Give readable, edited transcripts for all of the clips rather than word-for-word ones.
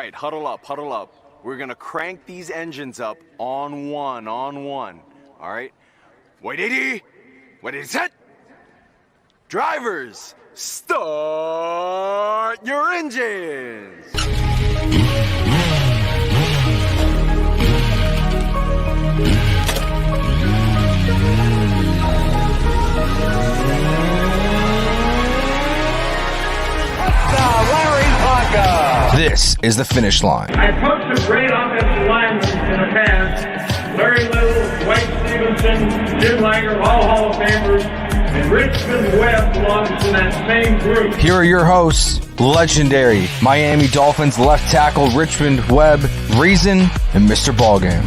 right, huddle up, huddle up. We're gonna crank these engines up on one. All right? Wait, set. Drivers, start your engines. This is the Finish Line. I coached a great offensive lineman in the past. Larry Little, Dwight Stevenson, Jim Langer, all Hall of Famers, and Richmond Webb belongs to that same group. Here are your hosts, legendary Miami Dolphins left tackle Richmond Webb, Reason, and Mr. BallGame.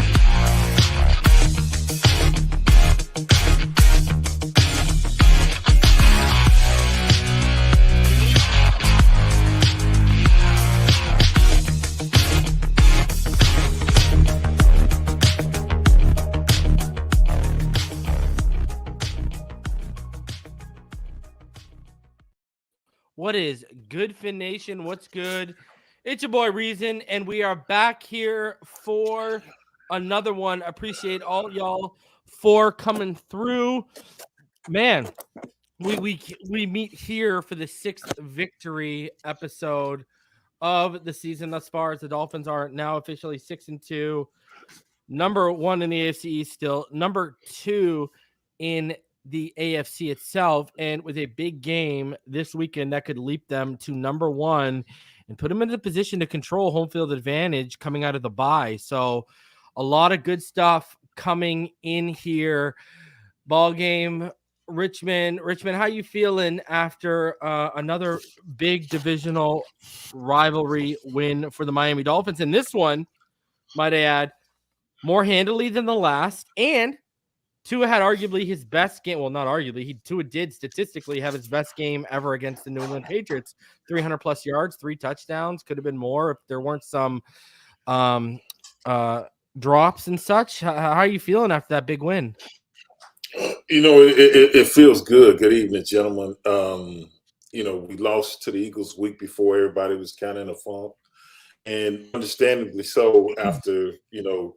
What is good, Fin Nation? What's good? It's your boy Reason, and we are back here for another one. Appreciate all y'all for coming through. Man, we meet here for the 6th victory episode of the season thus far, as the Dolphins are now officially 6-2, number 1 in the AFC East, still number 2 in the AFC itself, and with a big game this weekend that could leap them to number 1 and put them in the position to control home field advantage coming out of the bye. So a lot of good stuff coming in here. Ball game, Richmond, how you feeling after another big divisional rivalry win for the Miami Dolphins? And this one, might I add, more handily than the last, and Tua had arguably his best game. Well, not arguably. Tua did statistically have his best game ever against the New England Patriots. 300 plus yards, 3 touchdowns. Could have been more if there weren't some drops and such. How are you feeling after that big win? You know, it feels good. Good evening, gentlemen. You know, we lost to the Eagles week before. Everybody was kind of in a funk. And understandably so after, you know,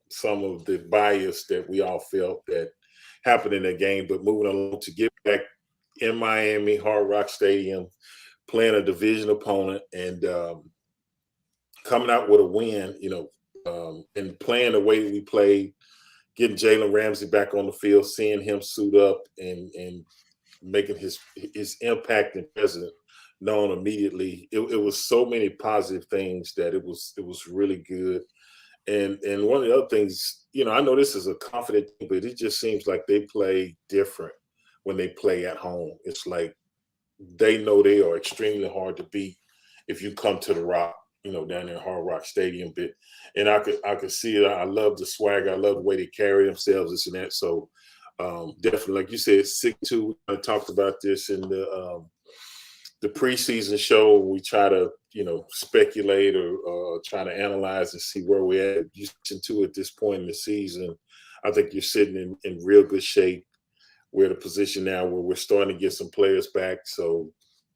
some of the bias that we all felt that happened in that game. But moving along to get back in Miami, Hard Rock Stadium, playing a division opponent and coming out with a win, you know, and playing the way we played, getting Jalen Ramsey back on the field, seeing him suit up and making his impact and presence known immediately. It was so many positive things that it was really good. And one of the other things, you know, I know this is a confident team, but it just seems like they play different when they play at home. It's like they know they are extremely hard to beat if you come to the Rock, you know, down there in Hard Rock Stadium. And I could see it. I love the swag. I love the way they carry themselves, this and that. So definitely, like you said, 6-2. I talked about this in the preseason show. We try to, you know, speculate or try to analyze and see where we're at. You to at this point in the season, I think you're sitting in real good shape. We're in a position now where we're starting to get some players back, so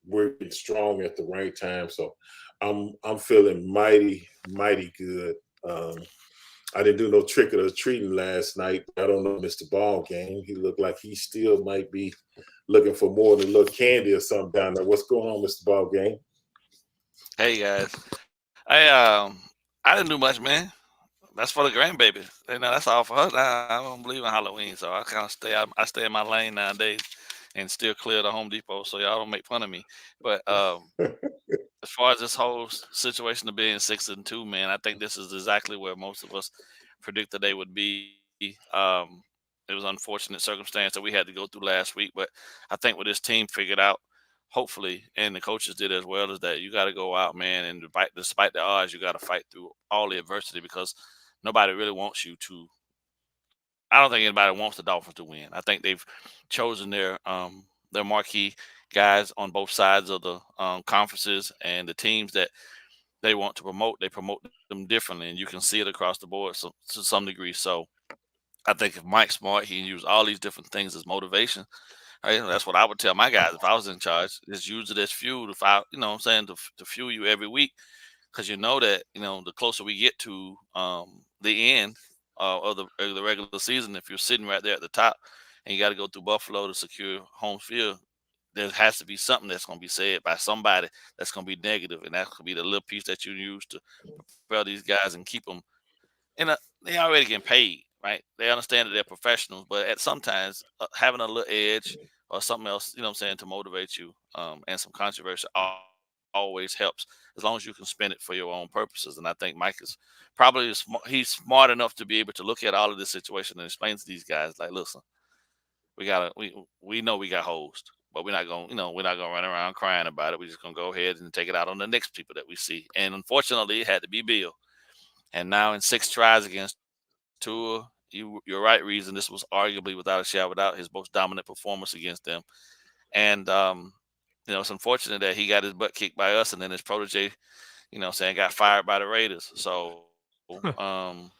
we're getting strong at the right time. So I'm feeling mighty good. I didn't do no trick or treating last night. I don't know Mr. BallGame. He looked like he still might be looking for more than a little candy or something down there. What's going on, Mr. BallGame? Hey guys, I didn't do much, man. That's for the grandbaby. You know, that's all for her. I don't believe in Halloween, so I kind of stay in my lane nowadays and still clear the Home Depot, so y'all don't make fun of me. But as far as this whole situation of being 6-2, man, I think this is exactly where most of us predicted they would be. It was an unfortunate circumstance that we had to go through last week, but I think what this team figured out, hopefully, and the coaches did as well, is that you got to go out, man, and despite the odds, you got to fight through all the adversity, because nobody really wants you to. I don't think anybody wants the Dolphins to win. I think they've chosen their marquee guys on both sides of the conferences, and the teams that they want to promote, they promote them differently, and you can see it across the board to some degree. So I think if Mike's smart, he can use all these different things as motivation. Right? That's what I would tell my guys if I was in charge. Just use it as fuel to, you know what I'm saying, to fuel you every week because you know that the closer we get to the end of the regular season, if you're sitting right there at the top and you got to go through Buffalo to secure home field, there has to be something that's going to be said by somebody that's going to be negative, and that could be the little piece that you use to prepare these guys and keep them. They already getting paid, right? They understand that they're professionals, but at sometimes having a little edge or something else, what I'm saying, to motivate you, and some controversy always helps, as long as you can spend it for your own purposes. And I think Mike is probably he's smart enough to be able to look at all of this situation and explain to these guys, like, listen, we know we got hosed, but we're not gonna run around crying about it. We're just gonna go ahead and take it out on the next people that we see. And unfortunately, it had to be Bill. And now in 6 tries against Tua, you're right, Reason. This was arguably, without a shadow of a doubt, his most dominant performance against them. And it's unfortunate that he got his butt kicked by us, and then his protege, got fired by the Raiders. So, kind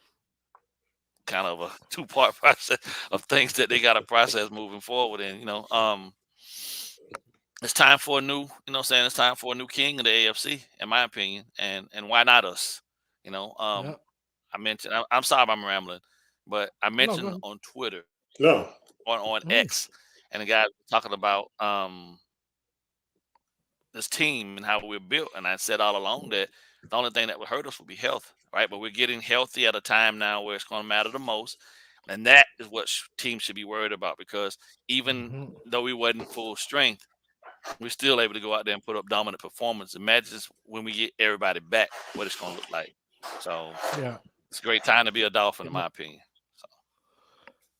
of a 2-part process of things that they got to process moving forward. And it's time for a new, it's time for a new king of the AFC, in my opinion. And why not us? Yep. I mentioned, I'm sorry I'm rambling, but I mentioned ahead. on Twitter, No. on X, and the guy was talking about this team and how we're built. And I said all along that the only thing that would hurt us would be health, right? But we're getting healthy at a time now where it's going to matter the most. And that is what teams should be worried about, because even though we wasn't full strength, we're still able to go out there and put up dominant performance. Imagine when we get everybody back, what it's going to look like. So Yeah, it's a great time to be a Dolphin, in my opinion. So.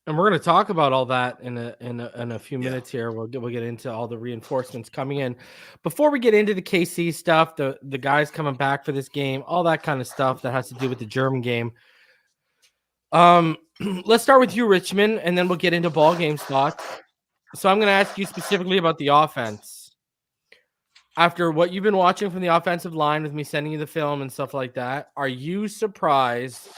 And we're going to talk about all that in a few minutes here. We'll get into all the reinforcements coming in. Before we get into the KC stuff, the guys coming back for this game, all that kind of stuff that has to do with the German game. Let's start with you, Richmond, and then we'll get into ball game thoughts. So I'm going to ask you specifically about the offense. After what you've been watching from the offensive line, with me sending you the film and stuff like that, are you surprised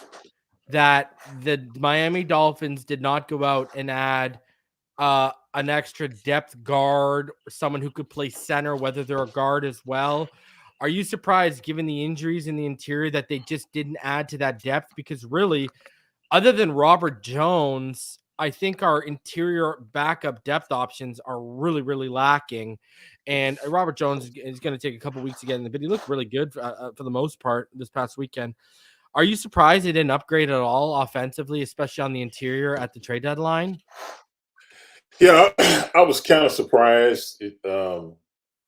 that the Miami Dolphins did not go out and add an extra depth guard, someone who could play center, whether they're a guard as well? Are you surprised, given the injuries in the interior, that they just didn't add to that depth? Because really, other than Robert Jones, I think our interior backup depth options are really, really lacking. And Robert Jones is going to take a couple weeks to get in, but he looked really good for the most part this past weekend. Are you surprised they didn't upgrade at all offensively, especially on the interior at the trade deadline? Yeah, I was kind of surprised,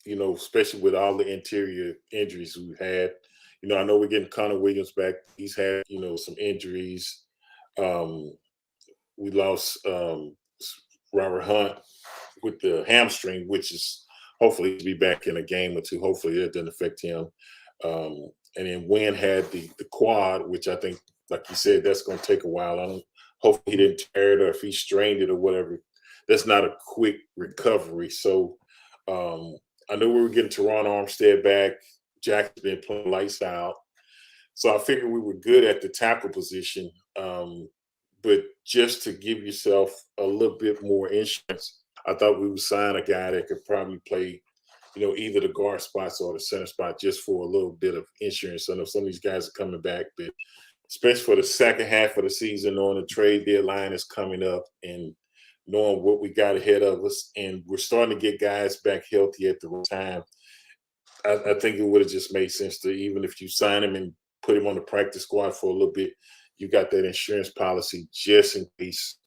especially with all the interior injuries we've had. I know we're getting Connor Williams back. He's had, some injuries. We lost Robert Hunt with the hamstring, which is hopefully to be back in a game or two. Hopefully it doesn't affect him. And then Wynn had the quad, which I think, like you said, that's going to take a while. Hopefully he didn't tear it, or if he strained it or whatever. That's not a quick recovery. So I knew we were getting Teron Armstead back. Jack's been playing lights out. So I figured we were good at the tackle position. But just to give yourself a little bit more insurance, I thought we would sign a guy that could probably play, either the guard spots or the center spot, just for a little bit of insurance. I know some of these guys are coming back, but especially for the second half of the season, knowing the trade deadline is coming up and knowing what we got ahead of us, and we're starting to get guys back healthy at the right time, I think it would have just made sense to, even if you sign him and put him on the practice squad for a little bit, you got that insurance policy just in case,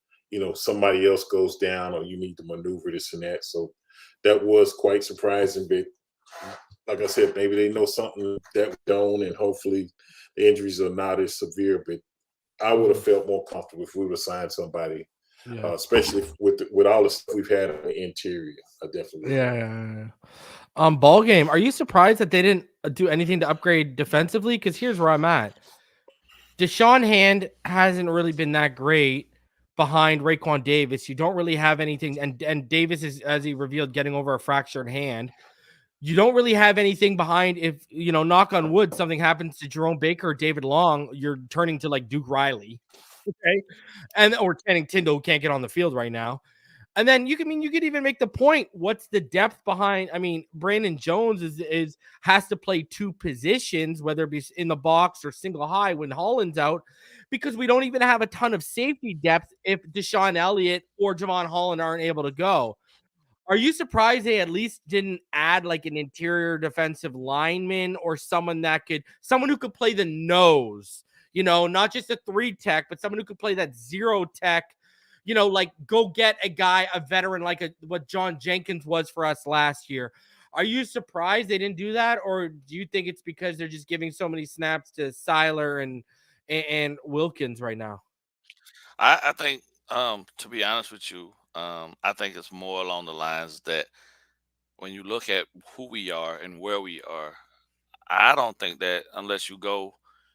somebody else goes down or you need to maneuver this and that. So that was quite surprising. But like I said, maybe they know something that we don't, and hopefully the injuries are not as severe. But I would have felt more comfortable if we would have signed somebody, especially with all the stuff we've had on the interior. I definitely. Yeah. Ball game. Are you surprised that they didn't do anything to upgrade defensively? Because here's where I'm at. Deshaun Hand hasn't really been that great behind Raekwon Davis. You don't really have anything, and Davis is, as he revealed, getting over a fractured hand. You don't really have anything behind. If, knock on wood, something happens to Jerome Baker or David Long, you're turning to like Duke Riley, okay, or Channing Tindall, who can't get on the field right now. And then you could even make the point. What's the depth behind? I mean, Brandon Jones has to play two positions, whether it be in the box or single high when Holland's out, because we don't even have a ton of safety depth if Deshaun Elliott or Javon Holland aren't able to go. Are you surprised they at least didn't add like an interior defensive lineman or someone who could play the nose, not just a 3 tech, but someone who could play that 0 tech, like go get a veteran like what John Jenkins was for us last year. Are you surprised they didn't do that? Or do you think it's because they're just giving so many snaps to Seiler and Wilkins right now? I think, to be honest with you, I think it's more along the lines that when you look at who we are and where we are, I don't think that unless you go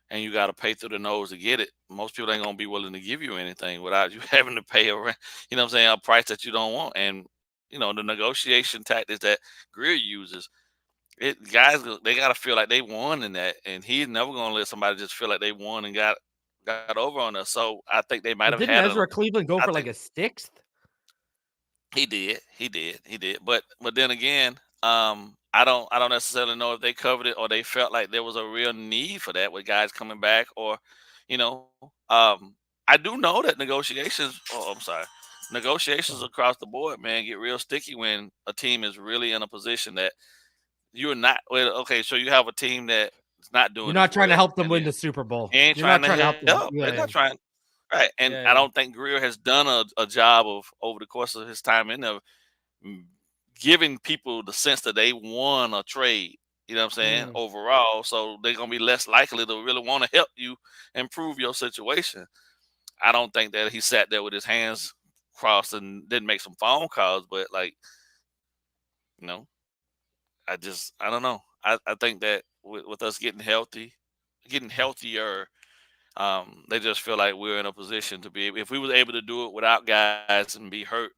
and you got to pay through the nose to get it, most people ain't gonna be willing to give you anything without you having to pay a price that you don't want. And the negotiation tactics that Greer uses, guys they gotta feel like they won in that, and he's never gonna let somebody just feel like they won and got over on us. So I think they might have Didn't had Ezra Cleveland go I for like think a 6th? he did. But then again, I don't necessarily know if they covered it or they felt like there was a real need for that with guys coming back, or you know, I do know that negotiations. Oh, I'm sorry. Negotiations across the board, man, get real sticky when a team is really in a position that you're not. Well, okay, so you have a team that is not You're doing as not trying to well, help them and win then the Super Bowl. he ain't You're trying not to trying to help them. help. They're Yeah, not trying. Right, and I yeah. don't think Greer has done a job of over the course of his time in there giving people the sense that they won a trade, you know what I'm saying, overall. So they're going to be less likely to really want to help you improve your situation. I don't think that he sat there with his hands crossed and didn't make some phone calls, but you know, I don't know. I think that with us getting healthier, they just feel like we're in a position to be able, if we was able to do it without guys and be hurt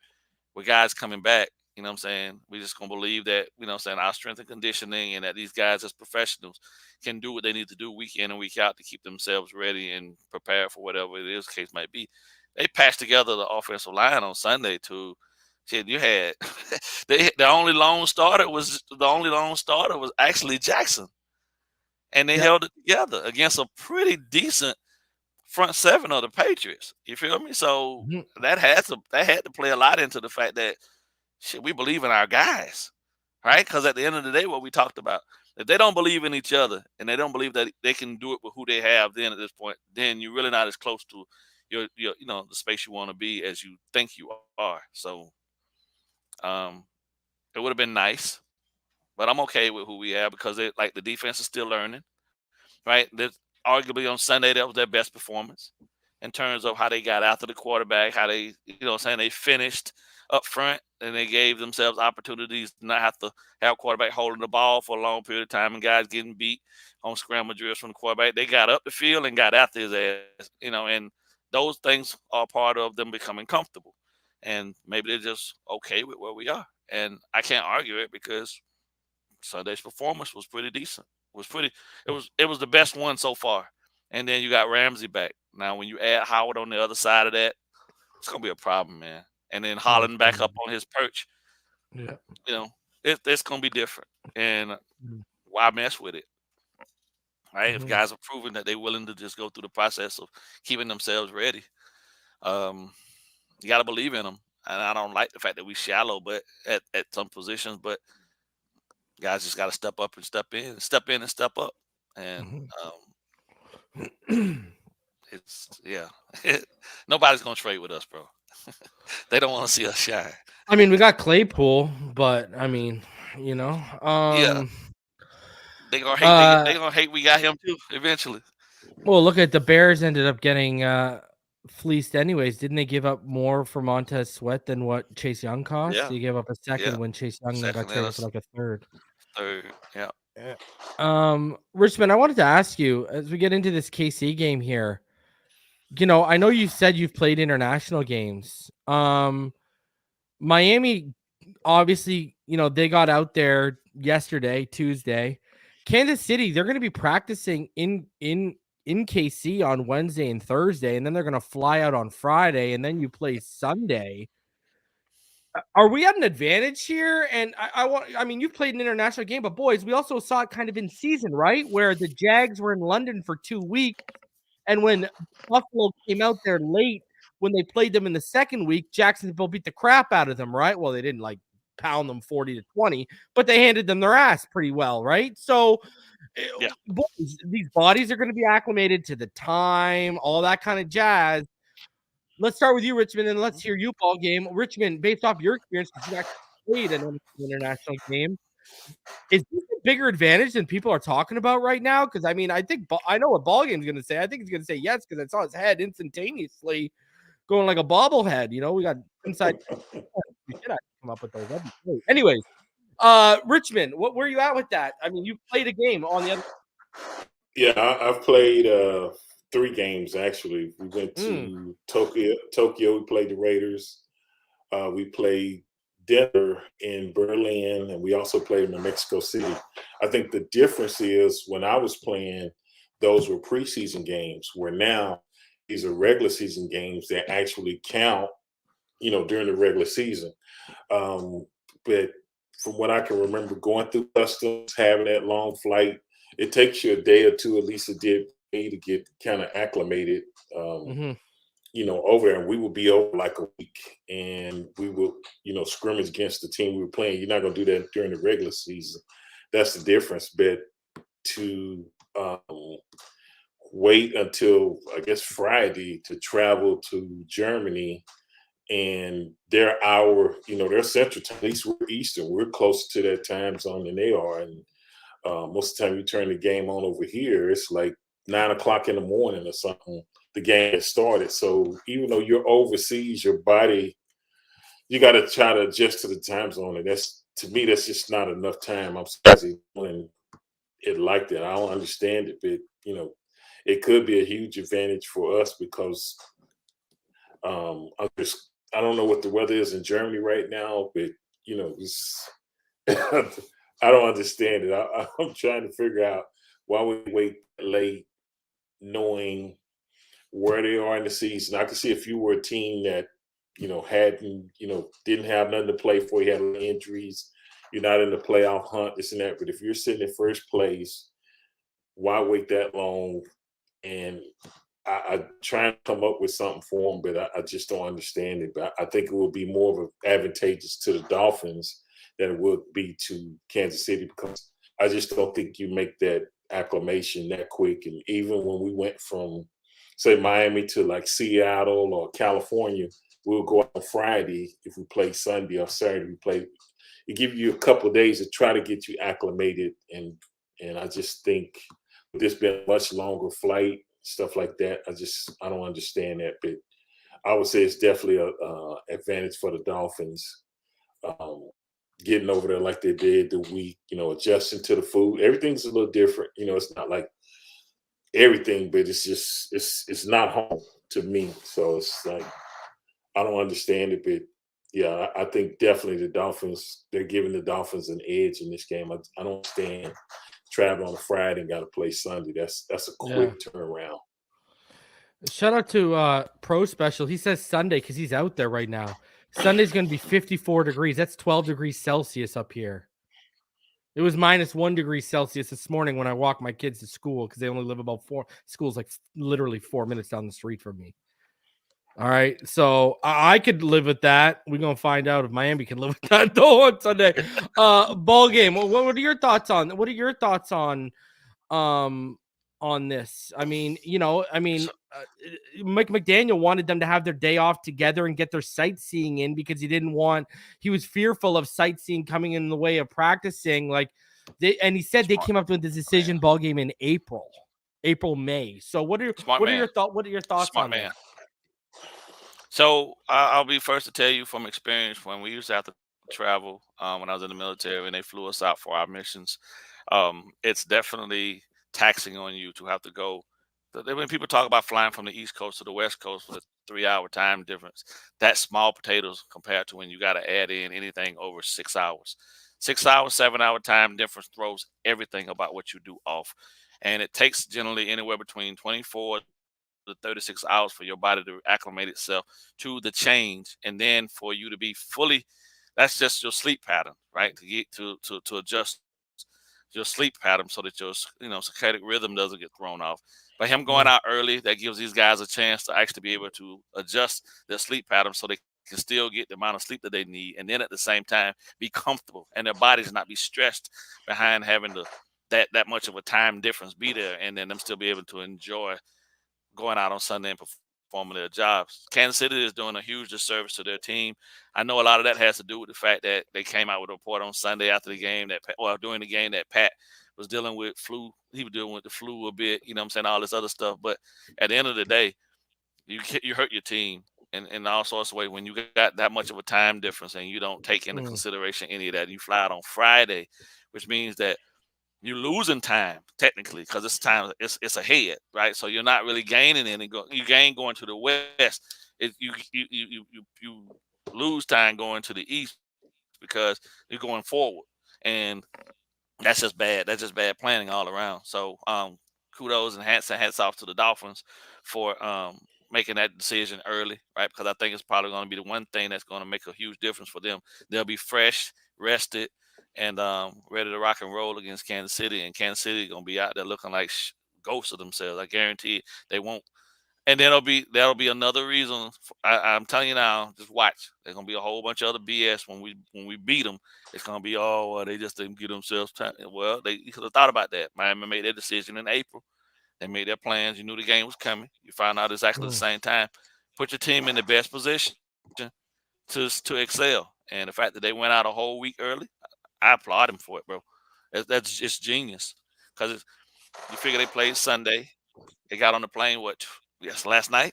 with guys coming back, you know what I'm saying? We just gonna believe that, you know what I'm saying, our strength and conditioning and that these guys as professionals can do what they need to do week in and week out to keep themselves ready and prepared for whatever it is the case might be. They patched together the offensive line on Sunday to shit. You had the only lone starter was actually Jackson. And they held it together against a pretty decent front seven of the Patriots. You feel me? So that had to play a lot into the fact that shit, we believe in our guys, right? Because at the end of the day, what we talked about, if they don't believe in each other and they don't believe that they can do it with who they have, then at this point, then you're really not as close to your the space you want to be as you think you are. So, it would have been nice, but I'm okay with who we have because the defense is still learning, right? Arguably on Sunday, that was their best performance in terms of how they got after the quarterback, how they, they finished up front and they gave themselves opportunities to not have to have quarterback holding the ball for a long period of time and guys getting beat on scramble drills from the quarterback. They got up the field and got after his ass, and those things are part of them becoming comfortable. And maybe they're just okay with where we are. And I can't argue it because Sunday's performance was pretty decent. It was the best one so far. And then you got Ramsey back. Now when you add Howard on the other side of that, it's gonna be a problem, man. And then Holland back up on his perch. Yeah. It's gonna be different. And why mess with it? Right? If guys are proving that they're willing to just go through the process of keeping themselves ready, you gotta believe in them. And I don't like the fact that we shallow, but at some positions, but guys just got to step up and step in and step up. And nobody's going to trade with us, bro. They don't want to see us shine. I mean, we got Claypool, but I mean, yeah. They're going to hate. They're going to hate we got him too eventually. Well, look at the Bears ended up getting fleeced anyways. Didn't they give up more for Montez Sweat than what Chase Young cost? Yeah. They gave up a second when Chase Young got traded for like a third. Yeah. Richmond, I wanted to ask you as we get into this KC game here. I know you said you've played international games. Miami, obviously, they got out there yesterday, Tuesday. Kansas City, they're going to be practicing in KC on Wednesday and Thursday, and then they're going to fly out on Friday, and then you play Sunday. Are we at an advantage here? And I mean, you've played an international game, but boys, we also saw it kind of in season, right? Where the Jags were in London for 2 weeks. And when Buffalo came out there late, when they played them in the second week, Jacksonville beat the crap out of them, right? Well, they didn't like pound them 40-20, but they handed them their ass pretty well, right? So, Yeah. boys, these bodies are going to be acclimated to the time, all that kind of jazz. Let's start with you, Richmond, and let's hear you BallGame. Richmond, based off your experience, because you actually played an international game, is this a bigger advantage than people are talking about right now? Because I mean, I know what BallGame's going to say. I think he's going to say yes because I saw his head instantaneously going like a bobblehead. You know, we got inside. We should actually come up with those. That'd be great. Anyways, Richmond, where are you at with that? I mean, you played a game on the other. Yeah, I've played 3 games actually. We went to Tokyo. We played the Raiders. We played Denver in Berlin, and we also played in Mexico City. I think the difference is when I was playing, those were preseason games. Where now these are regular season games that actually count, during the regular season. But from what I can remember, going through customs, having that long flight, it takes you a day or two, at least it did me, to get kind of acclimated, over there. And we would be over like a week, and we would, scrimmage against the team we were playing. You're not going to do that during the regular season. That's the difference. But to wait until, I guess, Friday to travel to Germany, and their hour, they're Central Time, at least we're Eastern. We're closer to that time zone than they are. And most of the time you turn the game on over here, it's like 9 o'clock in the morning or something, the game has started. So even though you're overseas, your body, you got to try to adjust to the time zone. And to me, that's just not enough time. I'm surprised doing it like that. I don't understand it, but, it could be a huge advantage for us because I don't know what the weather is in Germany right now, but, I don't understand it. I'm trying to figure out why we wait late, knowing where they are in the season. I could see if you were a team that, hadn't, didn't have nothing to play for, you had injuries, you're not in the playoff hunt, this and that. But if you're sitting in first place, why wait that long? And I try and come up with something for them, but I just don't understand it. But I think it will be more of advantageous to the Dolphins than it would be to Kansas City, because I just don't think you make that acclimation that quick. And even when we went from, say, Miami to like Seattle or California, we'll go out on Friday. If we play Sunday or Saturday, it gives you a couple of days to try to get you acclimated. And I just think with this being a much longer flight, stuff like that, I don't understand that. But I would say it's definitely a advantage for the Dolphins, getting over there like they did the week, adjusting to the food. Everything's a little different. It's not like everything, but it's not home to me. So it's like, I don't understand it, but yeah, I think definitely the Dolphins, they're giving the Dolphins an edge in this game. I don't understand travel on a Friday and got to play Sunday. That's a quick turnaround. Shout out to Pro Special. He says Sunday because he's out there right now. Sunday's going to be 54 degrees. That's 12 degrees Celsius up here. It was -1 degree Celsius this morning when I walked my kids to school because they only live about 4. School's like literally 4 minutes down the street from me. All right, so I could live with that. We're gonna find out if Miami can live with that though on Sunday. BallGame. What are your thoughts on? What are your thoughts on this? I mean, Mike McDaniel wanted them to have their day off together and get their sightseeing in because he was fearful of sightseeing coming in the way of practicing. He said they came up with this decision BallGame in April, May. So what are your thoughts on that? So I'll be first to tell you from experience when we used to have to travel when I was in the military and they flew us out for our missions. It's definitely taxing on you to have to go. When people talk about flying from the East Coast to the West Coast with a 3-hour time difference, that's small potatoes compared to when you got to add in anything over 6 hours. 6 hours, 7-hour time difference throws everything about what you do off. And it takes generally anywhere between 24 to 36 hours for your body to acclimate itself to the change, and then for you to be fully. That's just your sleep pattern, right? To get to adjust your sleep pattern so that your circadian rhythm doesn't get thrown off. By him going out early, that gives these guys a chance to actually be able to adjust their sleep pattern so they can still get the amount of sleep that they need, and then at the same time be comfortable and their bodies not be stressed behind having that much of a time difference be there, and then them still be able to enjoy going out on Sunday and performing their jobs. Kansas City is doing a huge disservice to their team. I know a lot of that has to do with the fact that they came out with a report on Sunday after the game during the game that Pat was dealing with flu. He was dealing with the flu a bit, all this other stuff. But at the end of the day, you hurt your team in all sorts of ways when you got that much of a time difference and you don't take into consideration any of that. You fly out on Friday, which means that you're losing time technically because it's ahead, right? So you're not really gaining any. You gain going to the west. You lose time going to the east because you're going forward, and that's just bad. That's just bad planning all around. So kudos and hats off to the Dolphins for making that decision early, right? Because I think it's probably going to be the one thing that's going to make a huge difference for them. They'll be fresh, rested, and ready to rock and roll against Kansas City. And Kansas City going to be out there looking like ghosts of themselves. I guarantee they won't. And that'll be another reason. I'm telling you now, just watch. There's going to be a whole bunch of other BS when we beat them. It's going to be, they just didn't give themselves time. Well, you could have thought about that. Miami made their decision in April. They made their plans. You knew the game was coming. You found out exactly the same time. Put your team in the best position to excel. And the fact that they went out a whole week early, I applaud him for it, bro. That's just genius. Because you figure they played Sunday. They got on the plane, last night?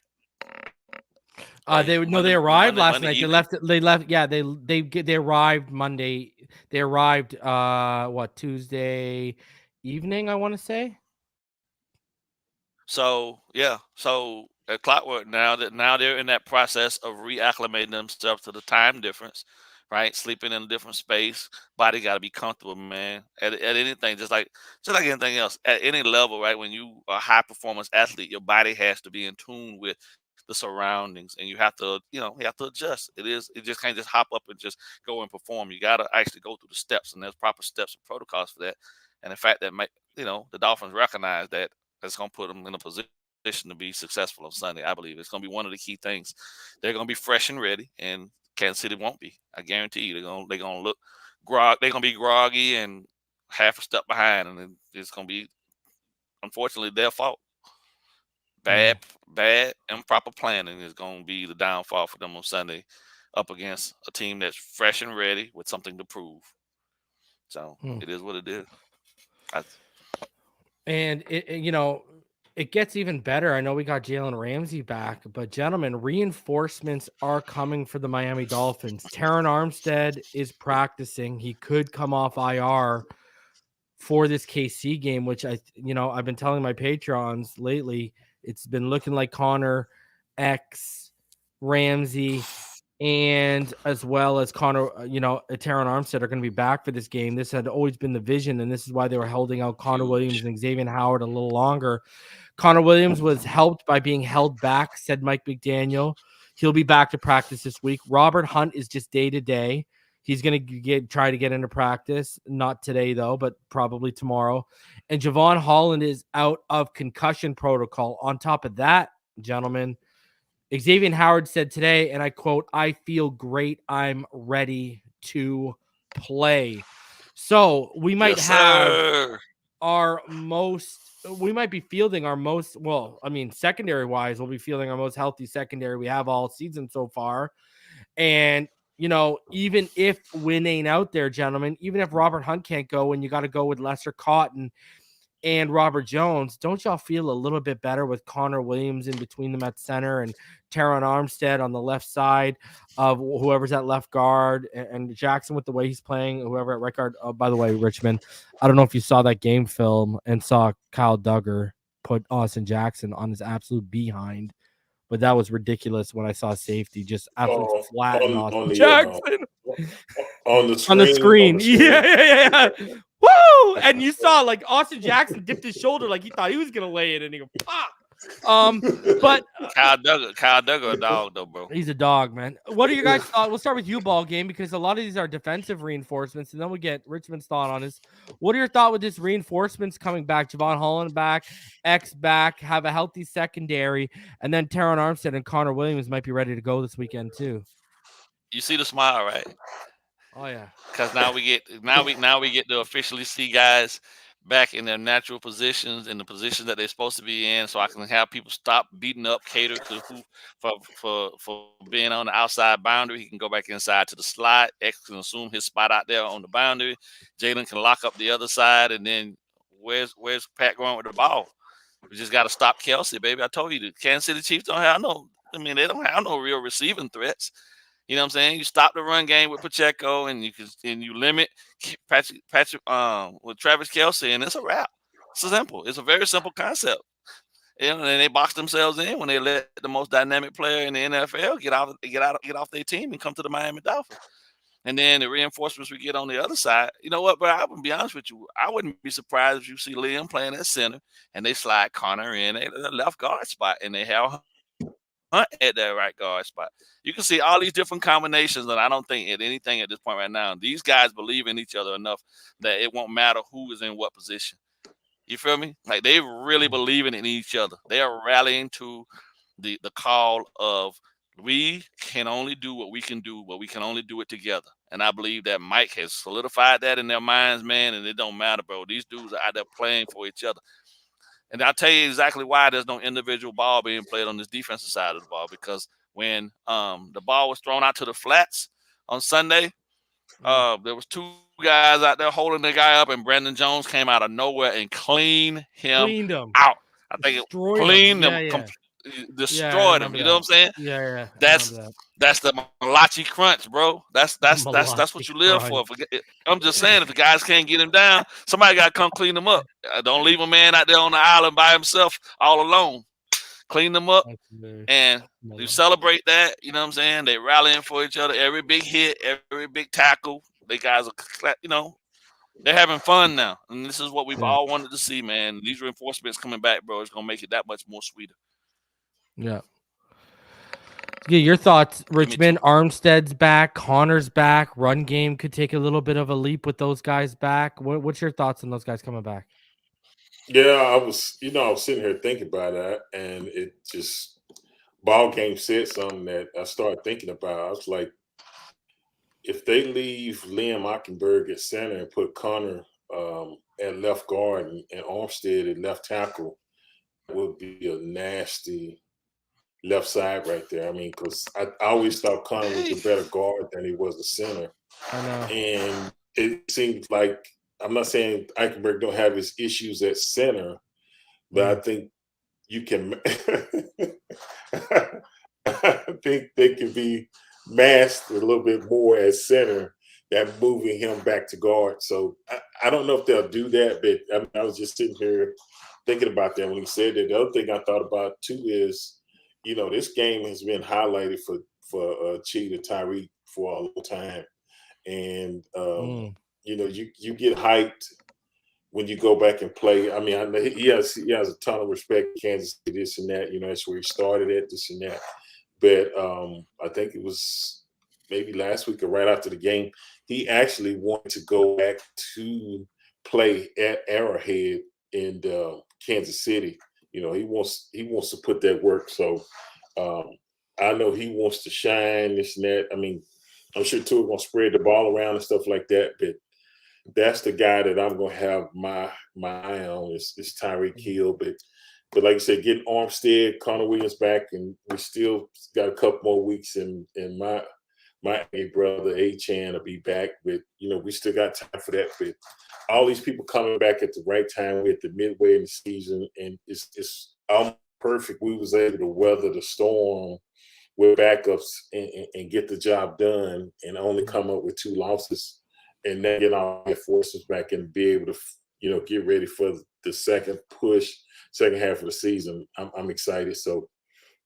They arrived last night. They left. Yeah, they arrived Monday. They arrived Tuesday evening, I want to say. So at clockwork now they're in that process of reacclimating themselves to the time difference, right? Sleeping in a different space. Body got to be comfortable, man. At anything, just like anything else, at any level, right? When you are a high performance athlete, your body has to be in tune with the surroundings, and you have to adjust. It just can't just hop up and just go and perform. You got to actually go through the steps, and there's proper steps and protocols for that. And the fact that the Dolphins recognize that, it's going to put them in a position to be successful on Sunday. I believe it's going to be one of the key things. They're going to be fresh and ready, and Kansas City won't be. I guarantee you, they're going to look groggy. They're going to be groggy and half a step behind, and it's going to be, unfortunately, their fault. Bad, improper planning is going to be the downfall for them on Sunday, up against a team that's fresh and ready with something to prove. So it is what it is. And it gets even better. I know we got Jalen Ramsey back, but gentlemen, reinforcements are coming for the Miami Dolphins. Terron Armstead is practicing. He could come off IR for this KC game, which I've been telling my Patreons lately. It's been looking like Connor, X, Ramsey, and as well as Connor, Terron Armstead are going to be back for this game. This had always been the vision, and this is why they were holding out Connor Williams and Xavier Howard a little longer. Connor Williams was helped by being held back, said Mike McDaniel. He'll be back to practice this week. Robert Hunt is just day-to-day. He's going to try to get into practice. Not today, though, but probably tomorrow. And Javon Holland is out of concussion protocol. On top of that, gentlemen, Xavier Howard said today, and I quote, "I feel great. I'm ready to play." So we might we might be fielding our most, secondary wise, we'll be fielding our most healthy secondary we have all season so far. And, even if Wynn ain't out there, gentlemen, even if Robert Hunt can't go and you got to go with Lester Cotton and Robert Jones, don't y'all feel a little bit better with Connor Williams in between them at center and Terron Armstead on the left side of whoever's at left guard, and Jackson with the way he's playing, whoever at right guard? By the way, Richmond, I don't know if you saw that game film and saw Kyle Duggar put Austin Jackson on his absolute behind, but that was ridiculous when I saw safety just absolutely flatten Austin Jackson on the screen. Yeah. Woo! And you saw Austin Jackson dipped his shoulder like he thought he was gonna lay it, and he go pop. But Kyle Duggar, a dog though, bro. he's a dog, man. What are your guys' thoughts? We'll start with you, BallGame, because a lot of these are defensive reinforcements, and then we get Richmond's thought on this. What are your thoughts with this reinforcements coming back? Javon Holland back, X back, have a healthy secondary, and then Teron Armstead and Connor Williams might be ready to go this weekend too. You see the smile, right? Oh yeah. Because now we get to officially see guys back in their natural positions, in the positions that they're supposed to be in, so I can have people stop beating up Cater to who for being on the outside boundary. He can go back inside to the slot. X can assume his spot out there on the boundary. Jalen can lock up the other side, and then where's Pat going with the ball? We just got to stop Kelsey, baby. I told you, the Kansas City Chiefs don't have they don't have no real receiving threats. You know what I'm saying? You stop the run game with Pacheco, and you limit Patrick with Travis Kelce, and it's a wrap. It's simple. It's a very simple concept. And they box themselves in when they let the most dynamic player in the NFL get off their team and come to the Miami Dolphins. And then the reinforcements we get on the other side. You know what, bro? I would be honest with you. I wouldn't be surprised if you see Liam playing at center and they slide Connor in at the left guard spot, and they have Hunt at that right guard spot. You can see all these different combinations, and I don't think at anything at this point right now, these guys believe in each other enough that it won't matter who is in what position. You feel me? Like, they really believing in each other. They are rallying to the call of, we can only do what we can do, but we can only do it together. And I believe that Mike has solidified that in their minds, man, and it don't matter, bro. These dudes are out there playing for each other. And I'll tell you exactly why there's no individual ball being played on this defensive side of the ball, because when the ball was thrown out to the flats on Sunday, there was two guys out there holding the guy up, and Brandon Jones came out of nowhere and cleaned him out. I think it cleaned him, destroyed him. You know what I'm saying? Yeah. That's the Malachi crunch, bro. That's what you live for. I'm just saying, if the guys can't get him down, somebody got to come clean him up. Don't leave a man out there on the island by himself all alone. Clean them up, and you celebrate that. You know what I'm saying? They rallying for each other. Every big hit, every big tackle. They guys are, they're having fun now. And this is what we've all wanted to see, man. These reinforcements coming back, bro, it's going to make it that much more sweeter. Yeah. Your thoughts, Richmond? Armstead's back, Connor's back. Run game could take a little bit of a leap with those guys back. What's your thoughts on those guys coming back? Yeah, I was sitting here thinking about that, and it just, BallGame said something that I started thinking about. I was like, if they leave Liam Ockenberg at center and put Connor at left guard and Armstead at left tackle, it would be a nasty left side right there. I mean, because I always thought Connor was a better guard than he was a center. I know. And it seems like, I'm not saying Eichenberg don't have his issues at center, but I think you can I think they can be masked a little bit more at center than moving him back to guard. So I don't know if they'll do that, but I was just sitting here thinking about that when he said that. The other thing I thought about too is, this game has been highlighted for Cheetah Tyreek for a long time. And you get hyped when you go back and play. I mean, I know he has a ton of respect for Kansas City, this and that. That's where he started at, this and that. But I think it was maybe last week or right after the game, he actually wanted to go back to play at Arrowhead in Kansas City. He wants to put that work. So I know he wants to shine, this and that. I mean, I'm sure Tua going to spread the ball around and stuff like that, but that's the guy that I'm going to have my eye on is Tyreek Hill. But like I said, getting Armstead, Connor Williams back, and we still got a couple more weeks, and my brother A-Chan will be back. But we still got time for that. But all these people coming back at the right time, we're at the midway in the season, and it's almost perfect. We was able to weather the storm with backups and get the job done, and only come up with 2 losses, and then get all their forces back and be able to, get ready for the second half of the season. I'm excited. So,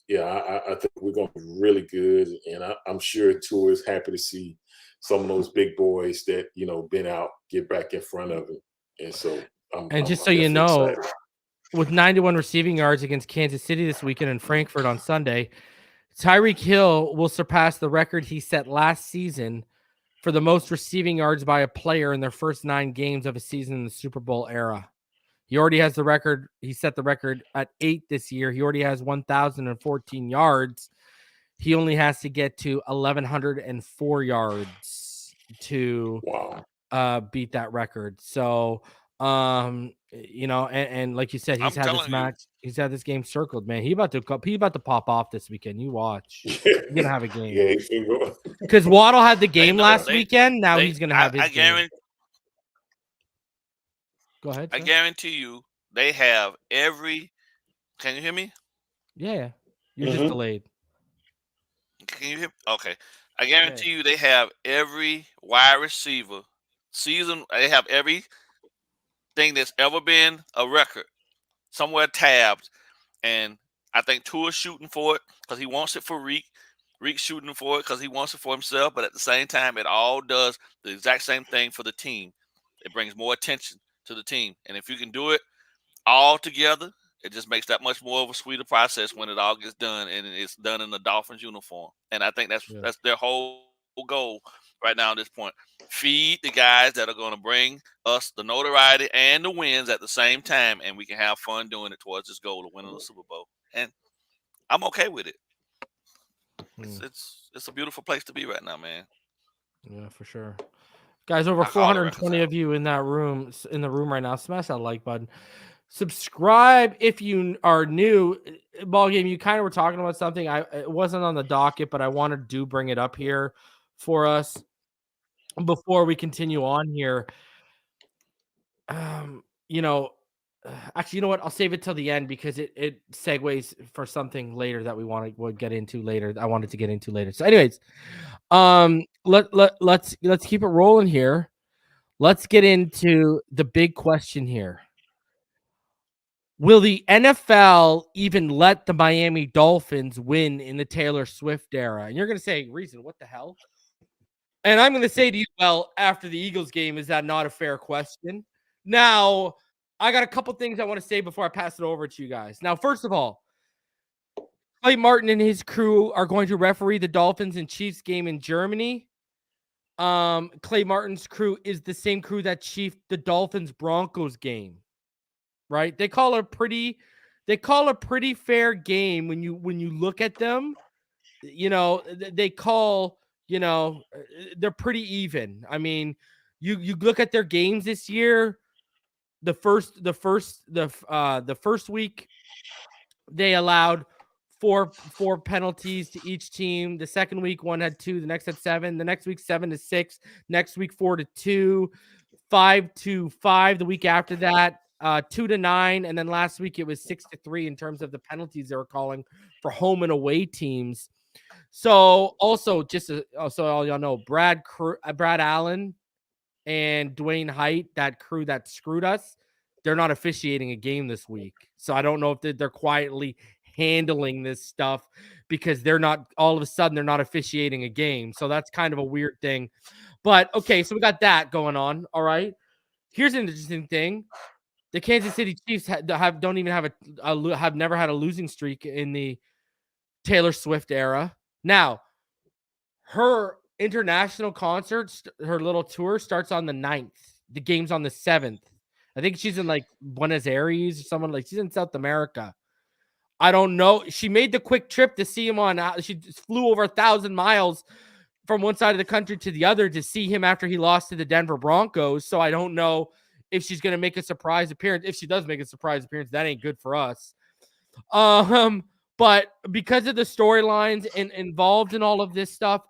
yeah, I think we're going to be really good, and I'm sure Tua is happy to see some of those big boys that, been out, get back in front of him. And so I'm you know, excited. with 91 receiving yards against Kansas City this weekend and Frankfurt on Sunday. Tyreek Hill will surpass the record he set last season for the most receiving yards by a player in their first 9 games of a season in the Super Bowl era. He already has the record. He set the record at 8 this year. He already has 1,014 yards. He only has to get to 1,104 yards to beat that record. So, and like you said, he's had this match. He's had this game circled, man. He about to pop off this weekend. You watch. He's gonna have a game. Yeah, because Waddle had the game last weekend. Now he's gonna have his game. Go ahead. I guarantee you, they have every. Can you hear me? Yeah, you're just delayed. Can you hear? Okay, I guarantee you, they have every wide receiver season. They have everything that's ever been a record somewhere tabbed, and I think Tua's shooting for it because he wants it for Reek. Reek's shooting for it because he wants it for himself. But at the same time, it all does the exact same thing for the team. It brings more attention to the team, and if you can do it all together, it just makes that much more of a sweeter process when it all gets done, and it's done in the Dolphins uniform. And I think that's their whole goal right now at this point. Feed the guys that are going to bring us the notoriety and the wins at the same time, and we can have fun doing it towards this goal of winning the Super Bowl. And I'm okay with it. It's a beautiful place to be right now, man. Yeah, for sure. Guys, over 420 of you in the room right now. Smash that like button. Subscribe if you are new. BallGame, you kind of were talking about something. It wasn't on the docket, but I wanted to bring it up here for us before we continue on here. Actually, you know what? I'll save it till the end because it segues for something later that we would get into later. I wanted to get into later. So, anyways, let's keep it rolling here. Let's get into the big question here. Will the NFL even let the Miami Dolphins win in the Taylor Swift era? And you're going to say, Reason, what the hell? And I'm going to say to you, well, after the Eagles game, is that not a fair question? Now, I got a couple things I want to say before I pass it over to you guys. Now, first of all, Clay Martin and his crew are going to referee the Dolphins and Chiefs game in Germany. Clay Martin's crew is the same crew that chiefed the Dolphins Broncos game, right? They call a pretty fair game when you look at them. They call, they're pretty even. I mean, you look at their games this year. The first week they allowed four penalties to each team. The second week, one had 2. The next had 7. The next week, 7-6. Next week, 4-2. 5-5. The week after that, 2-9. And then last week it was 6-3 in terms of the penalties they were calling for home and away teams. So also so all y'all know, Brad Allen and Dwayne Height, that crew that screwed us, they're not officiating a game this week. So I don't know if they're quietly handling this stuff because they're not all of a sudden they're not officiating a game. So that's kind of a weird thing. But okay, so we got that going on. All right. Here's an interesting thing. The Kansas City Chiefs have never had a losing streak in the Taylor Swift era. Now, her international concert, her little tour starts on the 9th. The game's on the 7th. I think she's in like Buenos Aires or someone, like she's in South America. I don't know. She made the quick trip to see him she flew over 1,000 miles from one side of the country to the other to see him after he lost to the Denver Broncos. So I don't know if she's going to make a surprise appearance. If she does make a surprise appearance, that ain't good for us. But because of the storylines and involved in all of this stuff,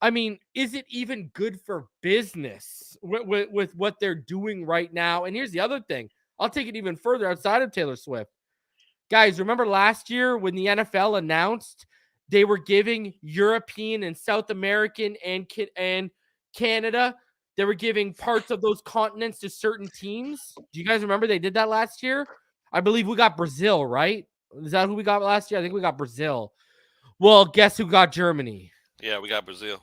I mean, is it even good for business with what they're doing right now? And here's the other thing. I'll take it even further outside of Taylor Swift. Guys, remember last year when the NFL announced they were giving European and South American and Canada, they were giving parts of those continents to certain teams? Do you guys remember they did that last year? I believe we got Brazil, right? Is that who we got last year? I think we got Brazil. Well, guess who got Germany? Yeah, we got Brazil.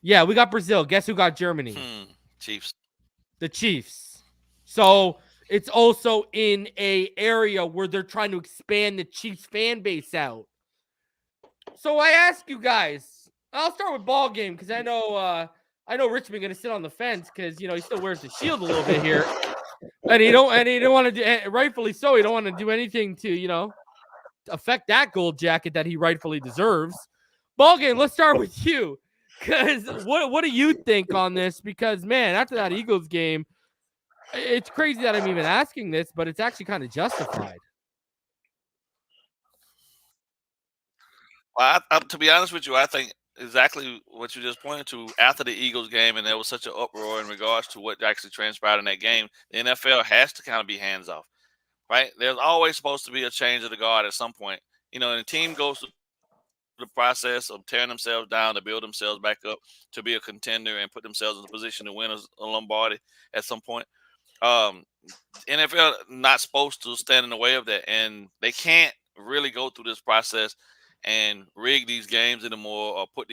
Yeah, we got Brazil. Guess who got Germany? Chiefs. The Chiefs. So it's also in a area where they're trying to expand the Chiefs fan base out. So I ask you guys, I'll start with BallGame because I know Richmond gonna sit on the fence because he still wears the shield a little bit here, and he don't want to do, rightfully so. He don't want to do anything to affect that gold jacket that he rightfully deserves. BallGame, let's start with you, because what do you think on this? Because man, after that Eagles game, it's crazy that I'm even asking this, but it's actually kind of justified. Well, to be honest with you, I think exactly what you just pointed to after the Eagles game, and there was such an uproar in regards to what actually transpired in that game. The NFL has to kind of be hands off, right? There's always supposed to be a change of the guard at some point. And the team goes through the process of tearing themselves down to build themselves back up to be a contender and put themselves in a position to win a Lombardi at some point. NFL not supposed to stand in the way of that, and they can't really go through this process and rig these games anymore, or put